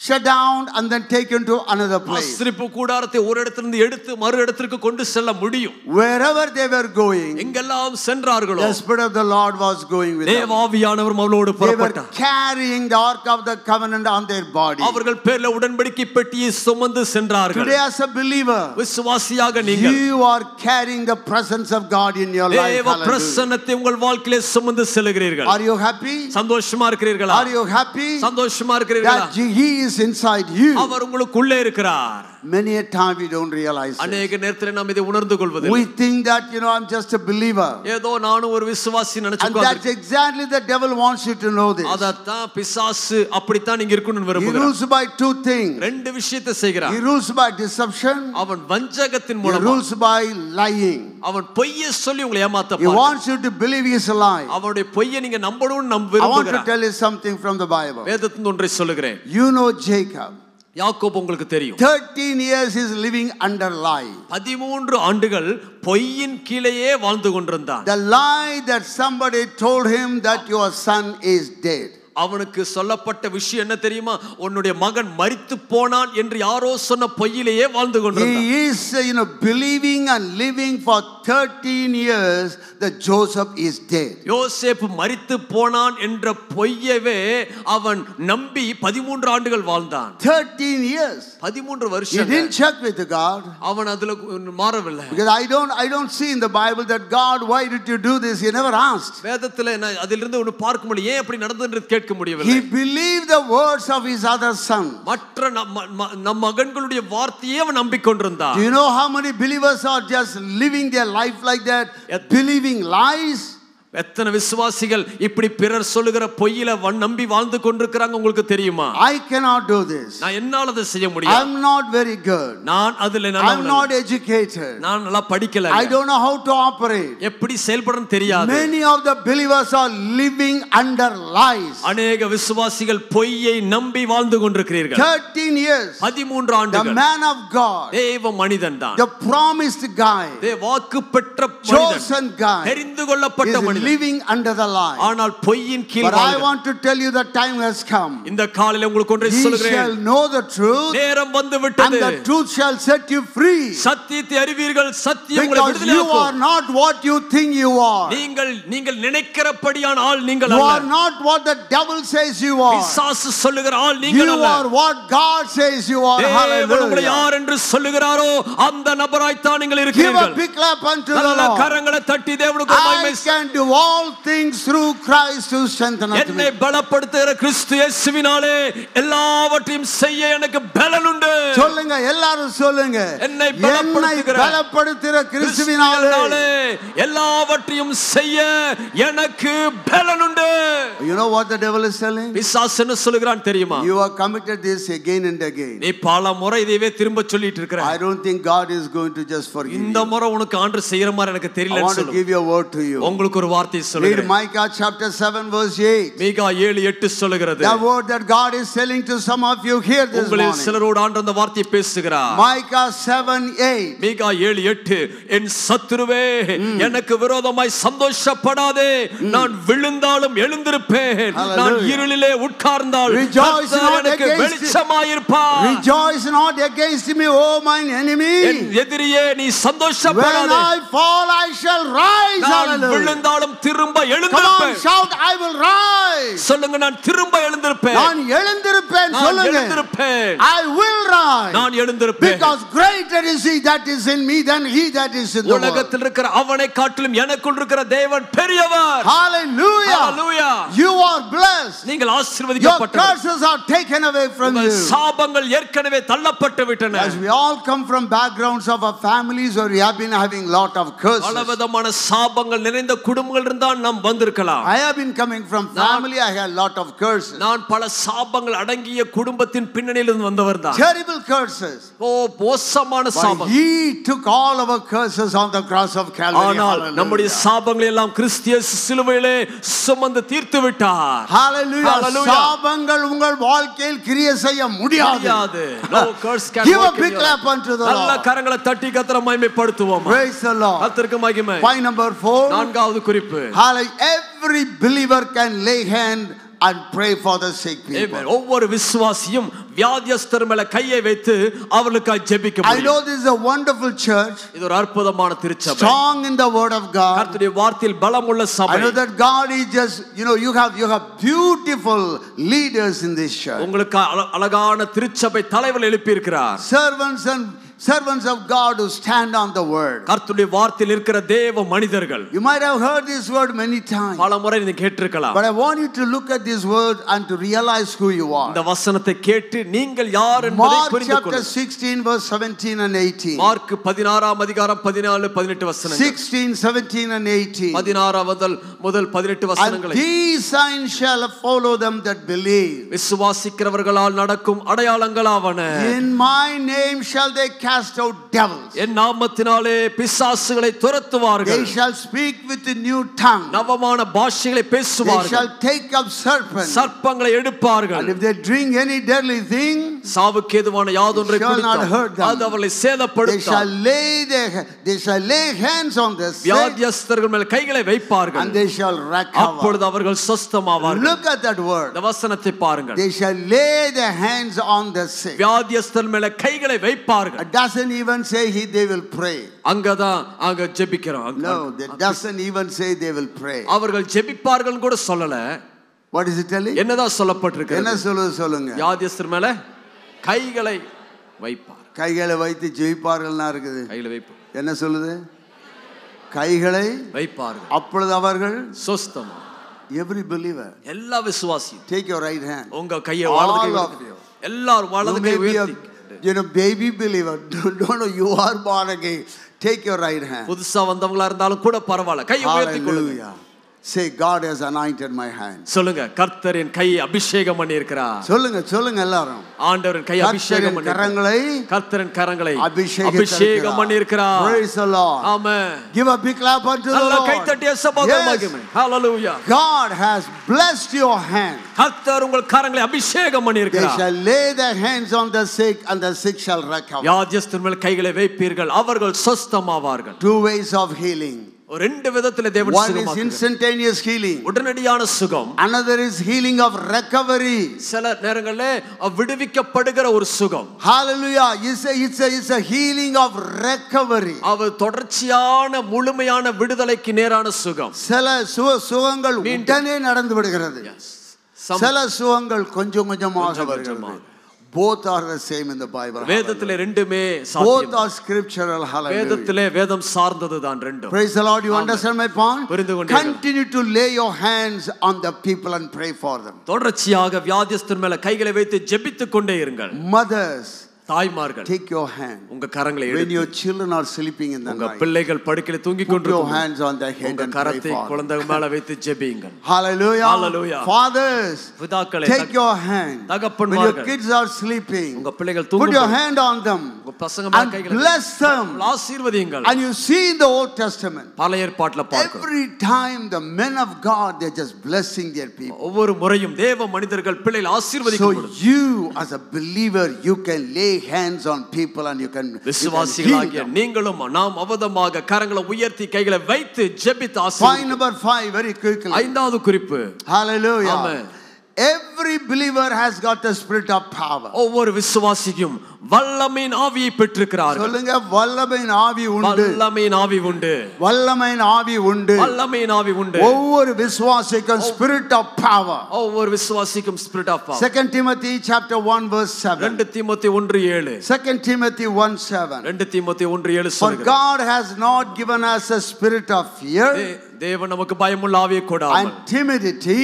shut down and then taken to another place. ஆசரிப்பு கூடாரத்தை ஒரு இடத்திலிருந்து எடுத்து மறு இடத்திற்கு கொண்டு செல்ல முடியும். Wherever they were going, எங்கெல்லாம் சென்றார்களோ, the Spirit of the Lord was going with them. தேவாவியானவர் அவர்களோடு புறப்பட்டார். They were carrying the ark of the covenant on their body. அவர்கள் பேர்ல உடன்படிக்கை பெட்டியை சுமந்து சென்றார்கள். Today as a believer, விசுவாசியாக நீங்கள், you are carrying the presence of God in your life. தேவ பிரசன்னத்தை உங்கள் வாழ்க்கையிலே சுமந்து செல்கிறீர்கள். Are you happy? சந்தோஷமா இருக்கிறீர்களா? Are you happy? சந்தோஷமா இருக்கிறீர்களா? That He is inside you. அவர் உங்களுக்குள்ளே இருக்கிறார். Many a time we don't realize it. அநேக நேரத்தில் நாம் இதை உணர்ந்து கொள்வதில்லை. We think that I'm just a believer. ஏதோ நானும் ஒரு விசுவாசி நினைச்சுக்கோ. And that's exactly the devil wants you to know this. அதத்தான் பிசாசு அப்படித்தான் நீங்க இருக்கணும்னு He விரும்புகிறார். rules by two things. ரெண்டு விஷயத்தை செய்கிறார். He rules by deception. அவன் வஞ்சகத்தின் He மூலமா, rules by lying. அவன் பொய்யை சொல்லி உங்களை ஏமாத்த He பார்க்கிறான். wants you to believe he is a lie. அவனுடைய பொய்யை நீங்க நம்பணும்னு I want to விரும்புகிறார். tell you something from the Bible. வேதத்தின் ஒன்றை சொல்லுகிறேன். You know Jacob. யாக்கோபு உங்களுக்கு தெரியும். 13 years is living under lie. 13 ஆண்டுகள் பொய்யின் கீழேயே வாழ்ந்து கொண்டிருந்தான். The lie that somebody told him that your son is dead. அவனுக்கு சொல்லப்பட்ட விஷயம் என்ன தெரியுமா? உன்னுடைய மகன் மரித்து போனான் என்று யாரோ சொன்ன பொய்யிலேயே வாழ்ந்து கொண்டிருந்தான். He is believing and living for 13 years that Joseph is dead. யோசேப்பு மரித்து போனான் என்ற பொய்யவே அவன் நம்பி 13 ஆண்டுகள் வாழ்ந்தான். 13 years. 13 He வருஷம். didn't check with God. அவன் அதுல மாறவில்லை. Because I don't see in the Bible that God, why did you do this? He never asked. வேதத்துல அதிலிருந்து ஒன்னு பார்க்க முடியல. ஏன் அப்படி நடந்ததுன்னு கேட்க முடியவில்லை. He believed the words of his other son. மற்ற நம் மகன்களுடைய வார்த்தையே அவன் நம்பிக்கொண்டிருந்தான். Do you know how many believers are just living their life like that, believing lies? எத்தனை விசுவாசிகள் இப்படி பிறர் சொல்லுகிற பொய்யில நம்பி வாழ்ந்து கொண்டிருக்கிறாங்க உங்களுக்கு தெரியுமா? I cannot do this. நான் என்னால அதை செய்ய முடியாது. I'm not very good. நான் அதுல நல்லவன். I'm not educated. நான் நல்லா படிக்கல. I don't know how to operate. எப்படி செயல்படணும் தெரியாது. Many of the believers are living under lies. அநேக விசுவாசிகள் பொய்யை நம்பி வாழ்ந்து கொண்டிருக்கிறீர்கள். 13 years. 13 ஆண்டுகள். The man of God. தேவ மனிதன் தான். The promised guy. வாக்கு பெற்ற மனிதன். Chosen guy. தெரிந்து கொள்ளப்பட்ட மனிதன். Living under the lie. ஆனால் பொய்யின் கீழ் But I want to tell you the time has come. இந்த காலையில உங்களுக்கு ஒன்றை You சொல்கிறேன். shall know the truth. நேரம் வந்து விட்டது. And the truth shall set you free. சத்தியத்தை அறிவீர்கள். சத்தியம் உங்களை Because you விடுதலையாக்கும். are not what you think you are. நீங்கள் நினைக்கிறபடியான ஆள் நீங்கள் You அல்ல. are not what the devil says you are. பிசாசு சொல்லுகிற ஆள் நீங்கள் அல்ல. You are what God says you are. தேவன் உங்களை Hallelujah. யார் என்று சொல்லுகிறாரோ அந்த நபராய் தான் நீங்கள் Give இருக்கிறீர்கள். a big clap unto the நல்ல Lord. கரங்களை தட்டி தேவனுக்கு மகிமை. I can do all things through Christ who strengthens me. என்னை பலப்படுத்துகிற கிறிஸ்து இயேசுவினாலே எல்லாவற்றையும் செய்ய எனக்கு பலன் உண்டு. சொல்லுங்க எல்லாரும் சொல்லுங்க. என்னை பலப்படுத்துகிற கிறிஸ்துவினாலே எல்லாவற்றையும் செய்ய எனக்கு பலன் உண்டு. You know what the devil is telling? பிசாசு என்ன சொல்கிறான் தெரியுமா? You have committed this again and again. நீ பல முறை இதைவே திரும்ப சொல்லிட்டு இருக்கற. I don't think God is going to just forgive you. இந்த முறை உனக்கு ஆண்டவர் செய்யற மாதிரி எனக்கு தெரியலன்னு I want to give you a word to you. உங்களுக்கு ஒரு வார்த்தை சொல்றேன். Read Micah chapter 7 verse 8. மீகா 7:8 சொல்கிறது. The word that God is telling to some of you here this morning. உங்களில் சிலரோடு ஆண்டவர் அந்த வார்த்தையை பேசுகிறார். Micah 7:8. மீகா 7:8 என் சத்துருவே எனக்கு விரோதமாய் சந்தோஷப்படாதே, நான் விழுந்தாலும் எழுந்திருப்பேன், நான் இருளிலே உட்கார்ந்தால் கர்த்தர் எனக்கு வெளிச்சமாய் இருப்பார். Rejoice not against me, O mine enemy. என் எதிரியே நீ சந்தோஷப்படாதே. When I fall I shall rise. நான் விழுந்தாலும் நானும் திரும்ப Come on, எழுந்திருப்பேன். shout, I will rise. சொல்லுங்க, நான் திரும்ப எழுந்திருப்பேன். நான் எழுந்திருப்பேன். நான் சொல்லுங்க. எழுந்திருப்பேன். I will rise. நான் எழுந்திருப்பேன். Because greater is he that is in me than he that is in the world. உலகத்தில் இருக்கிற அவனை காட்டிலும் எனக்குள் இருக்கிற தேவன் பெரியவர். Hallelujah. Hallelujah. You are blessed. நீங்கள் Your ஆசீர்வதிக்கப்பட்டவர்கள். curses are taken away from you. சாபங்கள் ஏற்கனவே தள்ளப்பட்டு விட்டன. As we all come from backgrounds of our families or we have been having lot of curses. பலவிதமான சாபங்கள் நிறைந்த குடும்பங்கள் இருந்தால் நாம் வந்திருக்கலாம். I have been coming from family, I had lot of curses. நான் பல சாபங்கள் அடங்கிய குடும்பத்தின் பின்னணியிலிருந்து வந்தவர் தான். Terrible curses. மோசமான But சாபம். he took all our curses on the cross of Calvary. ஆனால் நம்முடைய சாபங்களை எல்லாம் கிறிஸ்து இயேசு சிலுவையிலே சுமந்து தீர்த்து விட்டார். Hallelujah. சாபங்கள் உங்கள் வாழ்க்கையில் கிரியை செய்ய முடியாது. No curse can Give a work in big your clap unto the நல்ல Lord. கரங்களை தட்டி கர்த்தரை மகிமைப்படுத்துவோம். Praise the Lord. கர்த்தருக்கு மகிமை. Point number 4. நான்காவது குறிப்பு. Hallelujah. Every believer can lay hand and pray for the sick people. Amen. ஒவ்வொரு விசுவாசியும் வியாதியஸ்தர் மேல கையை வைத்து அவர்களுக்காக ஜெபிக்க I முடியும். know this is a wonderful church. இது ஒரு அற்புதமான திருச்சபை. Strong in the word of God. கர்த்தருடைய வார்த்தையில் பலமுள்ள சபை. I know that God is just, you have beautiful leaders in this church. உங்களுக்கு அழகான திருச்சபை தலைவர் எழுப்பி இருக்கிறார். Servants of God who stand on the word. கர்த்தருடைய வார்த்தையில் இருக்கிற தேவ மனிதர்கள். You might have heard this word many times. பலமுறை நீங்க கேட்டிருக்கலாம். But I want you to look at this word and to realize who you are. இந்த வசனத்தை கேட்டு நீங்கள் யார் என்பதை புரிந்து Mark கொள்ளுங்கள். chapter 16 verse 17 and 18. மார்க் 16ஆம் அதிகாரம் 14 18 வசனங்கள். 16, 17 and 18. 16 முதல் 18 And வசனங்களை. these signs shall follow them that believe. விசுவாசிக்கிறவர்களால் நடக்கும் அடையாளங்களாவன. In my name shall they cast out devils. என் நாமத்தினாலே பிசாசுகளை துரத்துவார்கள். They shall speak with a new tongue. நவமான பாஷைகளை They பேசுவார்கள். shall take up serpents. சர்ப்பங்களை எடுப்பார்கள். And if they drink any deadly thing, சாவுக்கு ஏதுவான யாதொன்றை குடித்தால் அது அவர்களை they சேதப்படுத்தாது. shall lay hands on the sick வியாதியஸ்தர்கள் மேல் கைகளை வைப்பார்கள். and they shall recover. அப்பொழுது அவர்கள் சொஸ்தமாவார்கள். Look at that word. இந்த வசனத்தை பாருங்கள். They shall lay their hands on the sick. வியாதியஸ்தர்கள் மேல் கைகளை வைப்பார்கள். It doesn't even say they will pray. அங்கதான் அங்க ஜெபிக்கிறோம். No, that doesn't even say they will pray. அவர்கள் ஜெபிப்பார்கள் கூட சொல்லல. What is it telling? என்னதான் சொல்லப்பட்டிருக்கு? என்ன சொல்லுங்க? வியாதியஸ்தர் மேல கைகளை வைப்பார். கைகளை வைத்து ஜெபிப்பார்கள்னா இருக்குது. கைகளை வைப்பு. என்ன சொல்லுது? கைகளை வைப்பார்கள். அப்பொழுது அவர்கள் சொஸ்தமா. Every believer. எல்லா விசுவாசியும் Take your right hand. உங்க கையை வலது கை உயர்த்தி. எல்லாரும் வலது கை உயர்த்தி. Baby believer, don't know you are born again. Take your right hand. புதுசா வந்தவங்களா இருந்தாலும் கூட பரவாயில்லை. கையை உயர்த்தி கொள்ளுங்க. Say, God has anointed my hand. சொல்லுங்க, கர்த்தர் என் கையை அபிஷேகம் பண்ணி இருக்கிறார். சொல்லுங்க எல்லாரும். ஆண்டவரின் கையை அபிஷேகம் பண்ணி கர்த்தரின் கரங்களை அபிஷேகம் பண்ணி இருக்கிறார். Praise the Lord. Amen. Give a big clap unto the Lord. கை தட்டி சபதம் மகிமை. Hallelujah. God has blessed your hand. கர்த்தர் உங்கள் கரங்களை அபிஷேகம் பண்ணி இருக்கிறார். They shall lay their hands on the sick and the sick shall recover. வியாதியஸ்தர் மேல் கைகளை வைப்பீர்கள், அவர்கள் சொஸ்தமாவார்கள். Two ways of healing. ரெண்டு விதத்திலே தேவன் சுகமாக்குகிறார். One is instantaneous healing. உடனடியான சுகம். Another is healing of recovery. சில நேரங்களிலே விடுவிக்கப்படுகிற ஒரு சுகம். Hallelujah. It's a healing of recovery. அவர் தொடர்ச்சியான முழுமையான விடுதலைக்கு நேரான சுகம். சில சுகங்கள் உடனே நடந்து விடுகிறது. சில சுகங்கள் கொஞ்சம் கொஞ்சமாக வருகிறது. Both are the same in the Bible. வேதத்திலே ரெண்டுமே சாத்தியம். Both are scriptural. Hallelujah. வேதத்திலே வேதம் சார்ந்ததுதான் ரெண்டும். Praise the Lord. You understand my point? புரிந்து கொண்டீர்கள். Continue to lay your hands on the people and pray for them. தொடர்ச்சியாக வியாதியஸ்தர் மேல கைகளை வைத்து ஜெபித்துக் கொண்டே இருங்கள். Mothers, தாய்மார்கள், take your hand. உங்க கரங்களை எடுத்து, when your children are sleeping in the night, உங்க பிள்ளைகள் படுக்கையில தூங்கிக் கொண்டிருக்கும், put your hands on their head and pray for them. குழந்தைகள் மேல வைத்து ஜெபியுங்கள். Hallelujah. Hallelujah. Fathers, பிதாக்களே, take your hand. when your kids are sleeping, உங்க பிள்ளைகள் put தூங்கும் your hand on them உங்க பசங்க மேல and கைகளை bless them. ஆசீர்வதியுங்கள். And you see in the Old Testament, பழைய ஏற்பாட்டில பார்க்கிறோம், every time the men of God, they're just blessing their people. ஒவ்வொரு முறையும் தேவ மனிதர்கள் பிள்ளைகளை ஆசீர்வதிக்கப்படுவார்கள். So you as a believer, you can lay hands on people and you can விசுவாசிகளாகிய நீங்களும் நாம் அவதமாக கரங்களை உயர்த்தி கைகளை வைத்து ஜெபித்து ஆசீர்வதிக்கலாம். Point number 5 very quickly. ஐந்தாவது குறிப்பு. Hallelujah. Amen. Every believer has got the spirit of power. ஒவ்வொரு விசுவாசியும் வல்லமையின் ஆவியை பெற்றிருக்கிறார்கள். சொல்லுங்க, வல்லமையின் ஆவி உண்டு. வல்லமையின் ஆவி உண்டு. வல்லமையின் ஆவி உண்டு. வல்லமையின் ஆவி உண்டு. ஒவ்வொரு விசுவாசிக்கும் spirit of power. ஒவ்வொரு விசுவாசிக்கும் spirit of power. 2 Timothy chapter 1 verse 7. 2 தீமோத்தேயு 1:7. 2 Timothy 1:7. 2 தீமோத்தேயு 1:7 For God has not given us a spirit of fear தேவன் நமக்கு பயமுள்ள ஆவியை கொடாமல் and timidity,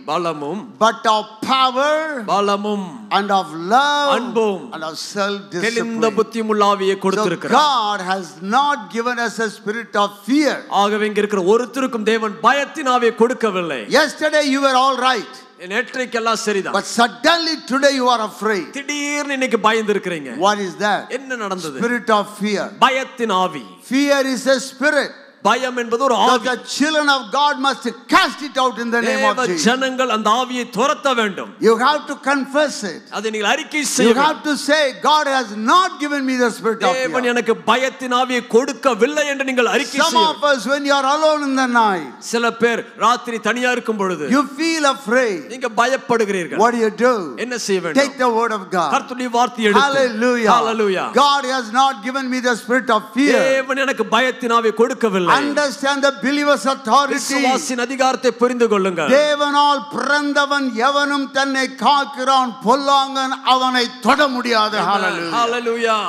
பலமும் but of power, பலமும் and of love, அன்பும் and of self-discipline. தெளிந்த புத்தியுள்ள ஆவியை கொடுத்திருக்கிறார். So God has not given us a spirit of fear. ஆகவே இங்க இருக்கிற ஒருத்தருக்கும் தேவன் பயத்தின் ஆவியை கொடுக்கவில்லை. Yesterday you were all right, நேற்றைக்கெல்லாம் சரிதான். but suddenly today you are afraid. திடீர்னு இன்னைக்கு பயந்து இருக்கீங்க. What is that? என்ன நடந்தது? Spirit of fear. பயத்தின் ஆவி. Fear is a spirit. பயம் என்பது ஒரு ஆவி. The children of God must cast it out in the name of Jesus. ஜனங்கள் அந்த ஆவியை துரத்த வேண்டும். You have to confess it. அதை நீங்கள் அறிக்கை செய்ய வேண்டும். You have to say, God has not given me the spirit of fear. தேவன் எனக்கு பயத்தின் ஆவியை கொடுக்கவில்லை என்று நீங்கள் அறிக்கை செய்ய வேண்டும். Some of us, when you are alone in the night, சில பேர் ராத்திரி தனியா இருக்கும் பொழுது you feel afraid. நீங்க பயப்படுகிறீர்கள். What do you do? என்ன செய்ய வேண்டும்? Take the word of God. கர்த்தருடைய வார்த்தையை எடுத்து. Hallelujah. Hallelujah. God has not given me the spirit of fear. தேவன் எனக்கு பயத்தின் ஆவியை கொடுக்கவில்லை. Understand the believer's authority. விசுவாசின் அதிகாரத்தை புரிந்து கொள்ளுங்கள். தேவனால் பிறந்தவன் எவனும் தன்னை காக்கிறான், பொல்லாங்கன் அவனை தொட முடியாது. Hallelujah. Hallelujah.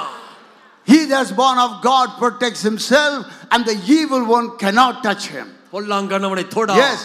He that's born of God protects himself and the evil one cannot touch him. பொல்லாங்கன் அவனை தொடாது. Yes,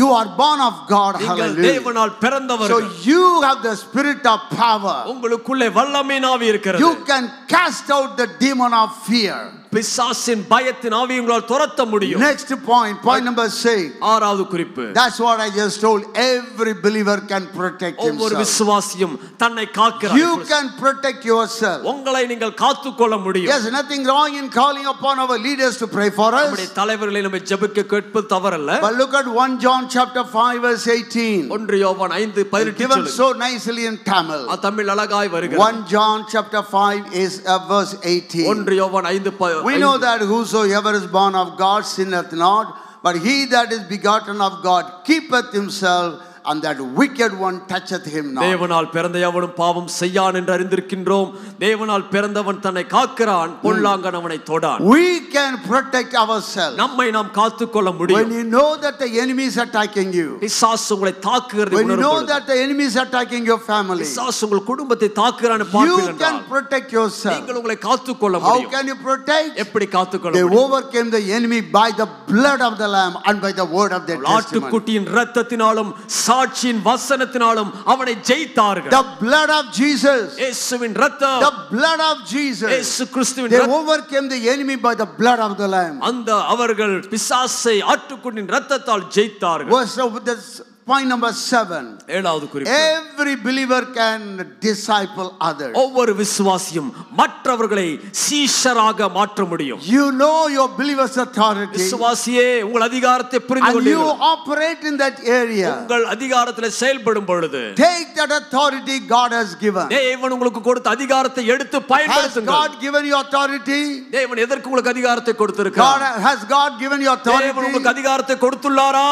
you are born of God. Hallelujah. தேவனால் பிறந்தவர்கள். So you have the spirit of power. உங்களுக்குள்ளே வல்லமையின் ஆவி இருக்கிறது. You can cast out the demon of fear. பிசாசின் பயத்தின் ஆவியை உங்களால் துரத்த முடியும். Next point number 6. ஆறாவது குறிப்பு. That's what I just told. Every believer can protect himself. ஒவ்வொரு விசுவாசியும் தன்னை காக்கிறார். You can protect yourself. உங்களை நீங்கள் காத்துக்கொள்ள முடியும். There's nothing wrong in calling upon our leaders to pray for us. நம்முடைய தலைவர்களை நம்ம ஜெபிக்க கேட்பது தவறல்ல. But look at 1 John chapter 5 verse 18. 1 யோவான் 5:18 given so nicely in Tamil. Tamil அழகாய் வருகிறது. 1 John chapter 5 is verse 18. 1 யோவான் 5. We know that whosoever is born of God sinneth not, but he that is begotten of God keepeth himself, and that wicked one toucheth him not. தேவனால் பிறந்த எவனும் பாவம் செய்யான் என்று அறிந்திருக்கின்றோம். தேவனால் பிறந்தவன் தன்னை காக்கிறான், பொல்லாங்கன் அவனை தொடான். We can protect ourselves. நம்மை நாம் காத்துக்கொள்ள முடியும். When you know that the enemy is attacking you, பிசாசு உங்களை தாக்குகிறது when you know that the enemy is attacking your family, பிசாசு உங்கள் குடும்பத்தை தாக்குறான்னு பார்ப்பீர்கள் you can protect yourself. நீங்கள் உங்களை காத்துக்கொள்ள முடியும். How can you protect? எப்படி காத்துக்கொள்ள They முடியும்? overcame the enemy by the blood of the lamb and by the word of their testimony. ஆட்டுக்குட்டியின் இரத்தத்தினாலும் சாட்சியின் வசனத்தினாலும் அவனை ஜெயித்தார்கள். The blood of Jesus. இயேசுவின் இரத்தம். The blood of Jesus. இயேசு கிறிஸ்துவின் They இரத்தம். overcame the enemy by the blood of the lamb. அந்த அவர்கள் பிசாசை ஆட்டுக்குட்டியின் இரத்தத்தால் ஜெயித்தார்கள். Point number 7. ஏழாவது குறிப்பு. Every believer can disciple others. ஒவ்வொரு விசுவாசியும் மற்றவர்களை சீஷராக மாற்ற முடியும். You know your believer's authority. விசுவாசியே உங்கள் அதிகாரத்தை புரிந்து கொண்டீர்கள். And you operate in that area. உங்கள் அதிகாரத்தில் செயல்படும் பொழுது take that authority God has given. தேவன் உங்களுக்கு கொடுத்த அதிகாரத்தை எடுத்து பயன்படுத்துங்கள். Has God given you authority? தேவன் எதற்கு உங்களுக்கு அதிகாரத்தை கொடுத்திருக்கிறார்? Has God given you authority? தேவன் உங்களுக்கு அதிகாரத்தை கொடுத்துள்ளாரா?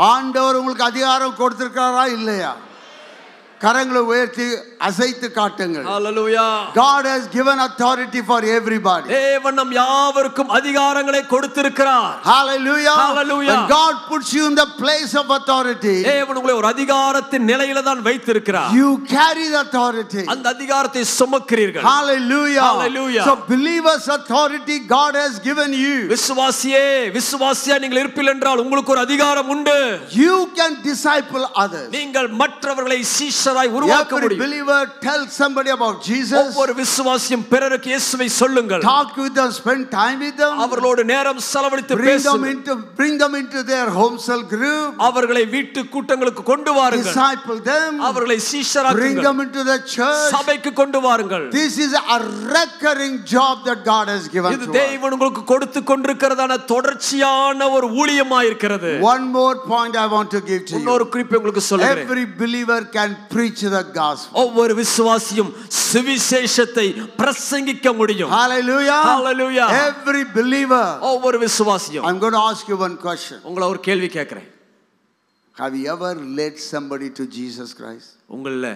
ஆண்டவர் உங்களுக்கு அதிகாரம் கொடுத்திருக்காரா இல்லையா? கரங்களை உயர்த்தி அசைத்து காட்டுங்கள். Hallelujah. God has given authority for everybody. தேவன் நம் யாவருக்கும் அதிகாரங்களை கொடுத்திருக்கிறார். Hallelujah. Hallelujah. When God puts you in the place of authority, தேவன் உங்களை ஒரு அதிகாரத்தின் நிலையில தான் வைத்திருக்கிறார். you carry the authority. அந்த அதிகாரத்தை சுமக்கிறீர்கள். Hallelujah. Hallelujah. So believers authority God has given you. விசுவாசியா நீங்கள் இருப்பீர்கள் என்றால் உங்களுக்கு ஒரு அதிகாரம் உண்டு. You can disciple others. நீங்கள் மற்றவர்களை சீஷராய் உருவாக்க முடியும். Every believer tell somebody about Jesus. ஒவ்வொரு விசுவாசியும் பிறருக்கு இயேசுவை சொல்லுங்கள். Talk with them, spend time with them. அவர்களோடு நேரம் செலவழித்து பேசுங்கள். Bring them into their home cell group. அவர்களை வீட்டு கூட்டங்களுக்கு கொண்டு வாருங்கள். Disciple them. அவர்களை சீஷராக்குங்கள். Bring them into the church. சபைக்கு கொண்டு வாருங்கள். This is a recurring job that God has given to us. இது தேவன் உங்களுக்கு கொடுத்து கொண்டிருக்கிறதான தொடர்ச்சியான ஒரு ஊழியமாய் இருக்கிறது. One more point I want to give to you. இன்னொரு குறிப்பு உங்களுக்கு சொல்றேன். Every believer can preach the gospel. ஒவ்வொரு விசுவாசியும் சுவிசேஷத்தை பிரசங்கிக்க முடியும். Hallelujah. Hallelujah. Every believer. ஒவ்வொரு விசுவாசியும். I'm going to ask you one question. உங்களை ஒரு கேள்வி கேட்கிறேன். Have you ever led somebody to Jesus Christ? உங்கள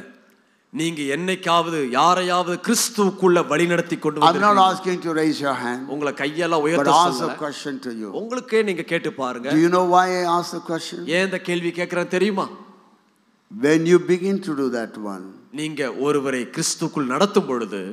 நீங்க என்னைக்காவது யாரையாவது கிறிஸ்துவுக்குள்ள வழிநடத்தி கொண்டு I'm not asking to raise your hand. உங்களை கையெல்லாம் உயர்த்த சொல்லல. சொல்லல. But ask a question to you. உங்களுக்கே நீங்க கேட்டு பாருங்க. Do you know why I ask the question? ஏன் இந்த கேள்வி கேக்குறேன் தெரியுமா? When you begin to do that one, நீங்க ஒருவரை கிறிஸ்துவுக்குள் நடத்தும் பொழுது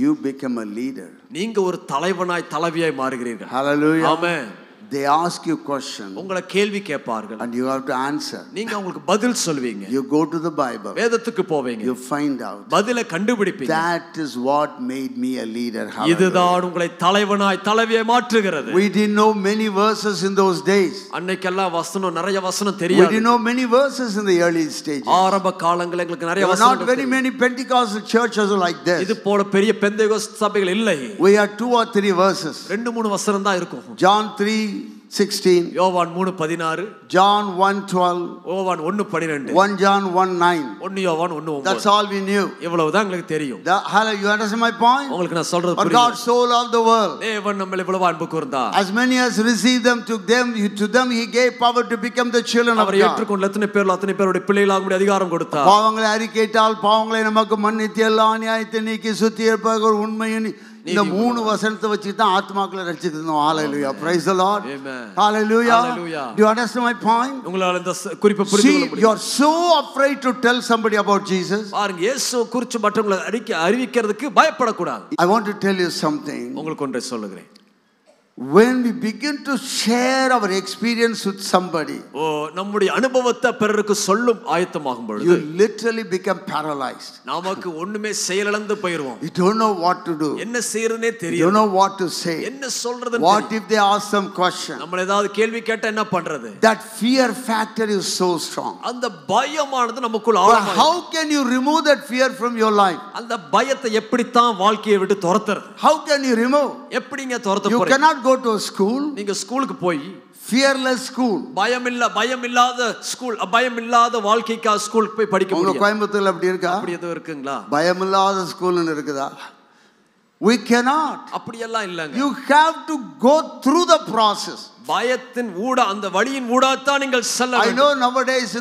you become a leader. நீங்க ஒரு தலைவனாய் தலைவியாய் மாறுகிறீர்கள். Hallelujah. Amen. They ask you question. உங்களை கேள்வி கேட்பார்கள். And you have to answer. நீங்க அவங்களுக்கு பதில் சொல்வீங்க. You go to the Bible. வேதத்துக்கு போவீங்க. You find out. பதிலை கண்டுபிடிப்பீங்க. That is what made me a leader. இதுதான் உங்களை தலைவனாய் தலைவியாய் மாற்றுகிறது. We didn't know many verses in those days. அன்னைக்கெல்லாம் வசனம் நிறைய வசனம் தெரியாது. We didn't know many verses in the early stages. ஆரம்ப காலங்களில் எங்களுக்கு நிறைய வசனம் not very many Pentecostal churches like this. இது போல பெரிய பெந்தேகோஸ்து சபைகள் இல்லை. We had 2 or 3 verses. 2-3 வசனம் தான் இருக்கும். John 3:16, யோவான் 3:16, John 1:12, யோவான் 1:12, 1 John 1:9. 1 யோவான் 1:9. That's all we knew. இவ்வளவுதான் உங்களுக்கு தெரியும். You understand my point? உங்களுக்கு நான் சொல்றது புரியுது? God so loved the world. தேவன் நம்மை இவ்வளவு அன்பு கூர்ந்தார். As many as received them, to them he gave power to become the children of God. அவர் ஏற்றுக்கொண்ட எத்தனை பேருடைய பிள்ளைகளாக அதிகாரம் கொடுத்தார். பாவங்களை அறிக்கையிட்டால் பாவங்களை நமக்கு மன்னித்து எல்லா அநியாயத்தை நீக்கி சுத்திகரிப்பாக ஒரு உண்மையின் இந்த 3 வசனத்தை வச்சு தான் ஆத்மாக்களை ரட்சிக்கணும். ஹalleluya, praise the Lord. Amen. Hallelujah. Do you understand my point? உங்களால இந்த குறிப்பை புரிந்து கொள்ள முடியும். You are so afraid to tell somebody about Jesus. பாருங்க, இயேசு குறித்து மற்றவங்களுக்கு அறிவிக்கிறதுக்கு பயப்படக்கூடாது. I want to tell you something. உங்களுக்கு ஒன்றை சொல்லுகிறேன். When we begin to share our experience with somebody, நம்முடைய அனுபவத்தை பிறருக்கு சொல்லும் ஆயத்தமாகும் பொழுது you literally become paralyzed. நமக்கு ஒண்ணுமே செயலிழந்து போயிடுவோம். You don't know what to do. என்ன செய்யறதுனே தெரியாது. You don't know what to say. என்ன சொல்றது. What if they ask some question? நம்ம ஏதாவது கேள்வி கேட்டா என்ன பண்றது? That fear factor is so strong. அந்த பயமானது நமக்குள்ள ஆழமா. How can you remove that fear from your life? அந்த பயத்தை எப்படி தான் வாழ்க்கையை விட்டு துரத்துறது? How can you remove? எப்படிங்க துரத்த போறீங்க? You cannot go to a school. நீங்க ஸ்கூலுக்கு போய் fearless school, பயமில்லாத ஸ்கூல், பயமில்லாத வாழ்க்கைக்காக ஸ்கூலுக்கு போய் படிக்க முடியாது. உங்க கோயம்புத்தூர்ல அப்படி இருக்கா? அப்படி எதுவும் இருக்குங்களா? பயமில்லாத ஸ்கூல்னு இருக்குதா? We cannot. அப்படியெல்லாம் இல்லங்க. You have to go through the process. பயத்தின் ஊட அந்த வழியின் ஊடாதான் நீங்கள் செல்ல வேண்டும். I know nowadays,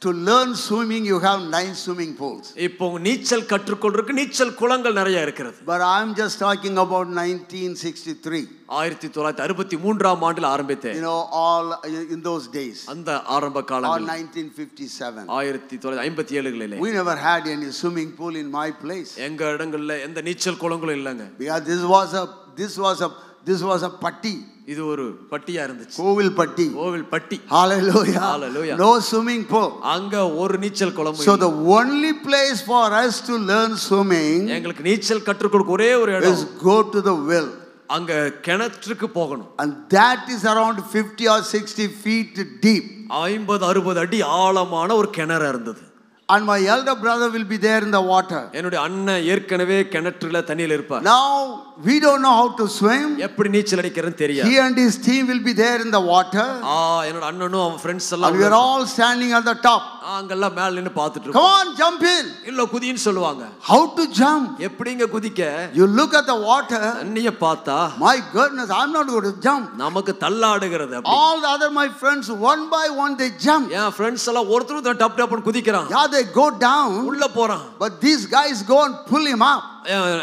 to learn swimming you have 9 swimming pools. இப்போ நீச்சல் கற்றுக்கொள்றதுக்கு நீச்சல் குளங்கள் நிறைய இருக்குது. But I am just talking about 1963. 1963ஆம் ஆண்டில் ஆரம்பித்தேன். all in those days. அந்த ஆரம்ப காலங்களில். Or 1957. 1957களிலே. We never had any swimming pool in my place. எங்க இடங்கள்ல எந்த நீச்சல் குளங்களும் இல்லங்க. Because this was a patti. இது ஒரு பட்டியா இருந்துச்சு. கோவில் பட்டி. Hallelujah. Hallelujah. No swimming pool. அங்க ஒரு நீச்சல் குளம். So the only place for us to learn swimming, எங்களுக்கு நீச்சல் கற்றுக்கொள்ள ஒரே ஒரு இடம், is go to the well. அங்க கிணற்றுக்கு போகணும். And that is around 50 or 60 feet deep. 50-60 அடி ஆழமான ஒரு கிணறு இருந்தது. And my elder brother will be there in the water. என்னுடைய அண்ணன் ஏற்கனவே கிணற்றுல தண்ணியில இருப்பார். Now we don't know how to swim. எப்படி நீச்சல் அடிக்கிறதுன்னு தெரியாது. He and his team will be there in the water. என்னோட அண்ணனும் அவன் ஃப்ரெண்ட்ஸ் எல்லாம் and we are all standing at the top. அங்கெல்லாம் மேல நின்னு பார்த்துட்டு இருக்கோம். Come on, jump in. இல்ல குதின்னு சொல்லுவாங்க. How to jump? எப்படிங்க குதிக்க? You look at the water. தண்ணிய பார்த்தா, my goodness, I'm not going to jump. நமக்கு தள்ளாடுகிறது. All the other my friends one by one they jump. N friends எல்லாம் ஒருத்தர் dub டப்னு குதிக்கறாங்க. Yeah, they go down. உள்ள போறான். But these guys go and pull him up.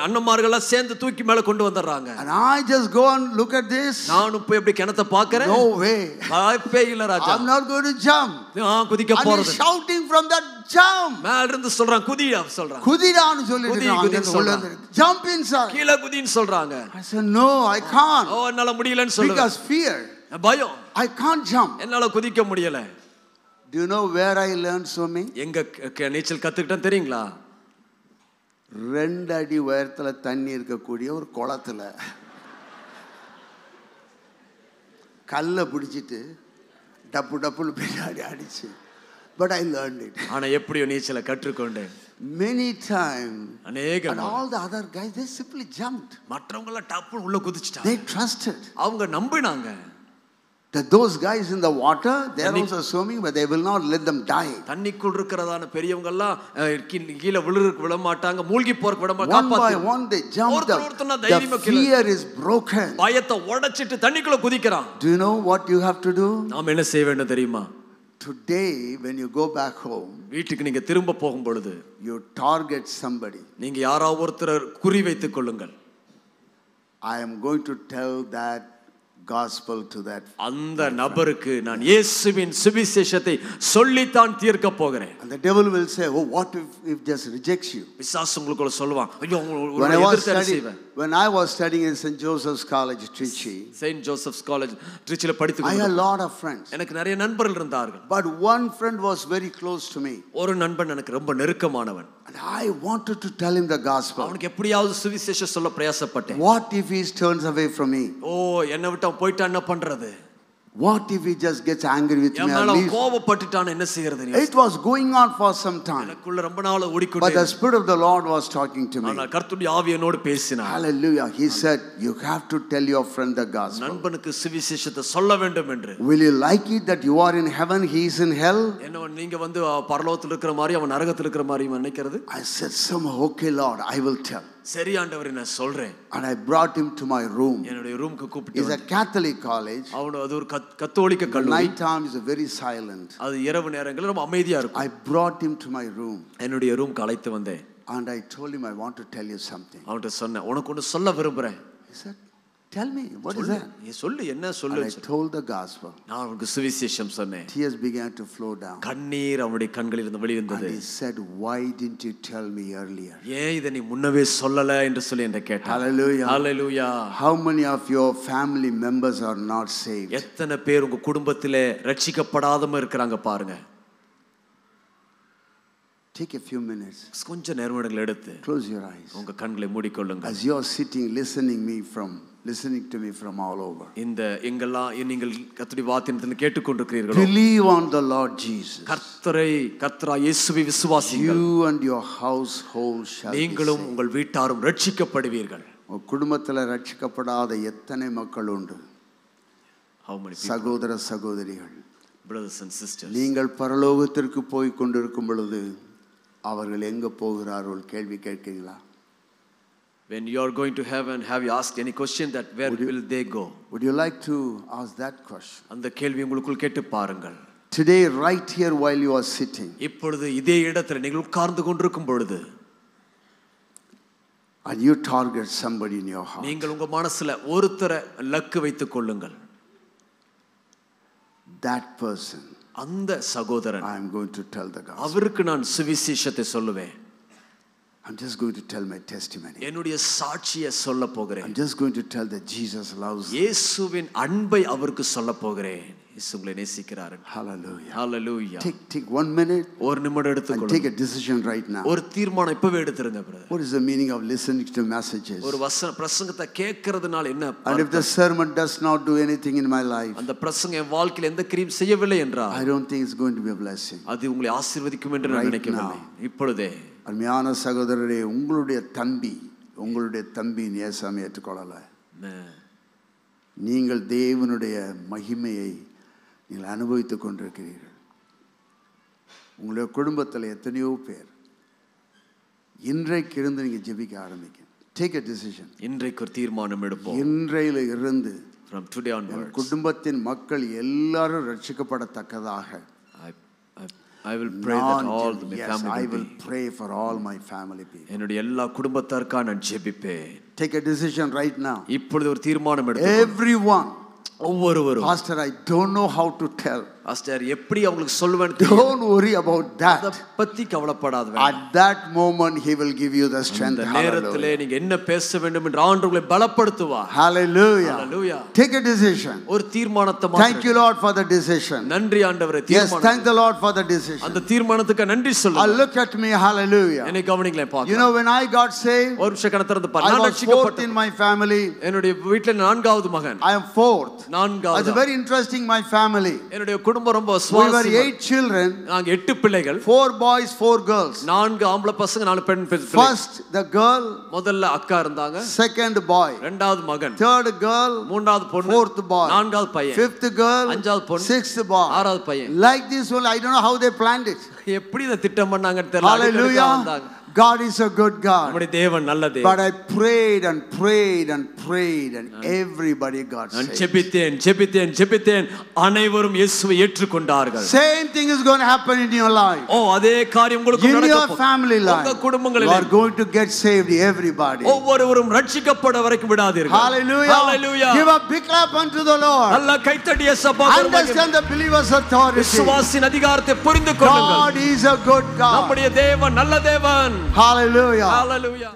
அண்ணன்மார்கள் சேர்ந்து தூக்கி மேல கொண்டு வந்தறாங்க. And I just go and look at this. நான் போய் அப்படி கிணத்தை பார்க்கறேன். No way. வாய்ப்பே இல்ல ராஜா. I'm not going to jump. நான் குதிக்க போறது. And shouting from that jump. மேல இருந்து சொல்றான் குதிடா சொல்றான். குதிடான்னு சொல்லிட்டு jump inside. கீழ குதின்னு சொல்றாங்க. I said no, I can't. என்னால முடியலன்னு சொல்றேன். Because fear. பயம். I can't jump. என்னால குதிக்க முடியல. Do you know where I learned swimming? எங்க நீச்சல் கத்துக்கிட்டேன் தெரியுங்களா? 2 அடி உயரத்துல தண்ணி இருக்கக்கூடிய ஒரு குளத்துல கல்ல பிடிச்சிட்டு டப்புன்னு பின்னாடி அடிச்சு. But I learned it. ஆனா எப்படியோ நீச்சலை கற்றுக்கொண்டேன். Many times. அநேகமா. And all the other guys they simply jumped. மற்றவங்க எல்லாம் டப்புன்னு உள்ள குதிச்சிட்டாங்க. They trusted. அவங்க நம்பினாங்க. That those guys in the water they are also swimming but they will not let them die. தண்ணிக்குள்ள இருக்கிறதான பெரியவங்க எல்லாம் கீழ விழ மாட்டாங்க, மூழ்கி போறக்கு விட மாட்டாங்க. One by one they jumped up. The fear is broken. பயத்தை உடைச்சிட்டு தண்ணிக்குள்ள குதிக்கறான். Do you know what you have to do? நாம என்ன செய்ய வேண்டும் தெரியுமா? today when you go back home, வீட்டுக்கு நீங்க திரும்ப போகும் பொழுது you target somebody. நீங்க யாராவது ஒருத்தரை குறி வைத்துக் கொள்ளுங்கள். I am going to tell that gospel to that. அந்த நபருக்கு நான் இயேசுவின் சுவிசேஷத்தை சொல்லித்தான் தீர்க்க போகிறேன். And the devil will say, oh, what if just rejects you? பிசாசு உங்களுக்குள்ள சொல்லுவான், ஐயோ உங்களை எதிர்த்து செய்வேன். When I was studying in St. Joseph's College, Trichy, St. Joseph's College, Trichyல படித்துக் I had a lot of friends. எனக்கு நிறைய நண்பர்கள் இருந்தார்கள். But one friend was very close to me. ஒரு நண்பன் எனக்கு ரொம்ப நெருக்கமானவன். And I wanted to tell him the gospel. அவனுக்கு எப்படியாவது சுவிசேஷம் சொல்ல பிரயாசப்பட்டேன். What if he turns away from me? ஓ, என்னை விட்டு அவன் போய்ட்டா என்ன பண்றது? What if he just gets angry with me? கோபப்பட்டுட்டான என்ன செய்யறது? It was going on for some time. எனக்குள்ள ரொம்ப நாள் ஓடிக்கொண்டே. But the Spirit of the Lord was talking to me. ஆனா கர்த்தருடைய ஆவி என்னோடு பேசினார். Hallelujah. He said, you have to tell your friend the gospel. நண்பனுக்கு சுவிசேஷத்தை சொல்ல வேண்டும் என்று. Will you like it that you are in heaven, he is in hell? என்ன நீங்க வந்து பரலோகத்தில் இருக்கிற மாதிரி அவன் நரகத்தில் இருக்கிற மாதிரி நினைக்கிறது? I said, somehow, okay Lord, I will tell. சரி ஆண்டவரே, நான் சொல்றேன். And I brought him to my room. என்னுடைய ரூமுக்கு கூப்பிட்டு. It's a Catholic college. அது ஒரு கத்தோலிக்க கல்லூரி. Night time is very silent. அது இரவு நேரங்களில் ரொம்ப அமைதியா இருக்கும். I brought him to my room. என்னுடைய ரூமுக்கு அழைத்து வந்தேன். And I told him, I want to tell you something. அவன்கிட்ட சொன்னேன், உனக்கு ஒன்று சொல்ல விரும்புறேன். He said, tell me, what is that? நீ சொல்லு, என்ன சொல்லு? I told the gospel. நான் அவனுக்கு சுவிசேஷம் சொன்னேன். Tears began to flow down. கண்ணீர் அவனுடைய கண்களில் இருந்து வெளிவந்தது. And he said, why didn't you tell me earlier? ஏன் இதை நீ முன்னவே சொல்லல என்று சொல்லி என்ன கேட்டான். Hallelujah. Hallelujah. How many of your family members are not saved? எத்தனை பேர் உங்க குடும்பத்திலே ரட்சிக்கப்படாதவங்க இருக்கறாங்க பாருங்க. Take a few minutes. கொஞ்ச நேரம் எடுத்து close your eyes. உங்க கண்களை மூடிக்கொள்ளுங்க. As you are sitting listening to me from all over. இந்த எங்கெல்லாம் நீங்கள் கர்த்தருடைய வார்த்தையை கேட்டுக்கொண்டிருக்கிறீர்களோ, believe on the Lord Jesus. கர்த்தரா இயேசுவை விசுவாசியுங்கள். You and your household shall be saved. நீங்களும் உங்கள் வீட்டாரும் ரட்சிக்கப்படுவீர்கள். உங்க குடும்பத்துல ரட்சிக்கப்படாத எத்தனை மக்கள் உண்டு? How many people? சகோதர சகோதரிகள், brothers and sisters. நீங்கள் பரலோகத்திற்கு போய் கொண்டிருக்கும் பொழுது அவர்கள் எங்க போகிறார்கள் கேள்வி கேட்கிறீங்களா? When you are going to heaven, have you asked any question that where will they go? Would you like to ask that question? அந்த கேள்வி உங்களுக்குள் கேட்டு பாருங்கள். Today, right here while you are sitting, இப்பொழுது இதே இடத்துல நீங்கள் உட்கார்ந்து கொண்டிருக்கும் பொழுது, and you target somebody in your heart, நீங்கள் உங்க மனசுல ஒருத்தரை லக்கு வைத்துக் கொள்ளுங்கள். that person, அந்த சகோதரன், I am going to tell the gospel. அவருக்கு நான் சுவிசேஷத்தை சொல்லுவேன். I'm just going to tell my testimony. என்னுடைய சாட்சியை சொல்ல போகிறேன். I'm just going to tell that Jesus loves you. இயேசுவின் அன்பை அவருக்கு சொல்ல போகிறேன். இயேசு உங்களை நேசிக்கிறார். Hallelujah. Hallelujah. Take 1 minute. ஒரு நிமிடம் எடுத்துக்கொள்ளுங்க. Take a decision right now. ஒரு தீர்மானம் இப்பவே எடுத்துருங்க brother. What is the meaning of listening to messages? ஒரு பிரசங்கத்தை கேட்கிறதுனால என்ன? And if the sermon does not do anything in my life, அந்த பிரசங்கம் என் வாழ்க்கையில் எந்த கிரியும் செய்யவில்லை என்றால், I don't think it's going to be a blessing. அது உங்களை ஆசீர்வதிக்கும் என்று நான் நினைக்கவில்லை. இப்பொழுதே அருமையான சகோதரரே, உங்களுடைய தம்பி நேசம் ஏற்றுக்கொள்ளல. நீங்கள் தேவனுடைய மகிமையை நீங்கள் அனுபவித்துக் கொண்டிருக்கிறீர்கள். உங்களுடைய குடும்பத்தில் எத்தனையோ பேர் இன்றைக்கு இருந்து நீங்க ஜெபிக்க ஆரம்பிக்க. Take a decision. இன்றைக்கு ஒரு தீர்மானம் எடுப்போம். இன்றையில இருந்து from today onwards, குடும்பத்தின் மக்கள் எல்லாரும் ரட்சிக்கப்படத்தக்கதாக I will pray that all my family I will pray for all my family people. என்னுடைய எல்லா குடும்பத்தாருக்காக நான் ஜெபிப்பேன். Take a decision right now. இப்பொழுது ஒரு தீர்மானம் எடுத்து everyone, ஒவ்வொருவரும், Pastor, I don't know how to tell. Pastor, எப்படி அவங்களுக்கு சொல்வேன்? Don't worry about that. அத பத்தி கவலைப்படாத. At that moment he will give you the strength. அந்த நேரத்திலே நீங்க என்ன பேச வேண்டும் என்று ஆண்டவர் உங்களை பலப்படுத்துவார். Hallelujah. Hallelujah. Take a decision. ஒரு தீர்மானத்தை மாற்று. Thank you Lord for the decision. நன்றி ஆண்டவரே, தீர்மானம். Yes, thank the Lord for the decision. அந்த தீர்மானத்துக்கு நன்றி சொல்லுங்க. Look at me. Hallelujah. என்னை கவனிங்களேன் பாருங்க. You know, when I got saved, ஒரு நிமிஷம் கண்ணை திறந்து பாருங்க. நான் ரட்சிக்கப்பட்டேன். In my family, என்னுடைய வீட்ல நான்காவது மகன். I am fourth. நான்காவது. It's very interesting, my family. என்னுடைய குடும்பம் ரொம்ப We were 8 children. நாங்க 8 பிள்ளைகள். 4 boys, 4 girls. 4 ஆம்பளை பசங்க, 4 பெண் பிள்ளைகள். First the girl, முதல்ல அக்கா இருந்தாங்க. second boy, இரண்டாவது மகன். third girl, மூன்றாவது பொண்ணு. fourth boy, நான்காவது பையன். fifth girl, அஞ்சாவது பொண்ணு. sixth boy, ஆறாவது பையன். like this one. I don't know how they planned it. எப்படி இத திட்டம் பண்ணாங்கன்னு தெரியல. Hallelujah. God is a good God. நம்முடைய தேவன் நல்ல தேவன். But I prayed and prayed and prayed and everybody got saved. நான் ஜெபித்தேன் அனைவரும் இயேசுவை ஏற்றுக்கொண்டார்கள். Same thing is going to happen in your life. அதே காரியம் உங்களுக்கு நடக்கும். In your family life. உங்க குடும்பங்களில் you are going to get saved, everybody. ஒவ்வொருவரும் ரட்சிக்கப்பட வரைக்கும் விடாதீர்கள். Hallelujah. Hallelujah. Give a big clap unto the Lord. நல்ல கைத்தட்டிய சகோதரர்களே. Understand the believer's authority. விசுவாசின் அதிகாரத்தை புரிந்து கொள்ளுங்கள். God is a good God. நம்முடைய தேவன் நல்ல தேவன். Hallelujah. Hallelujah.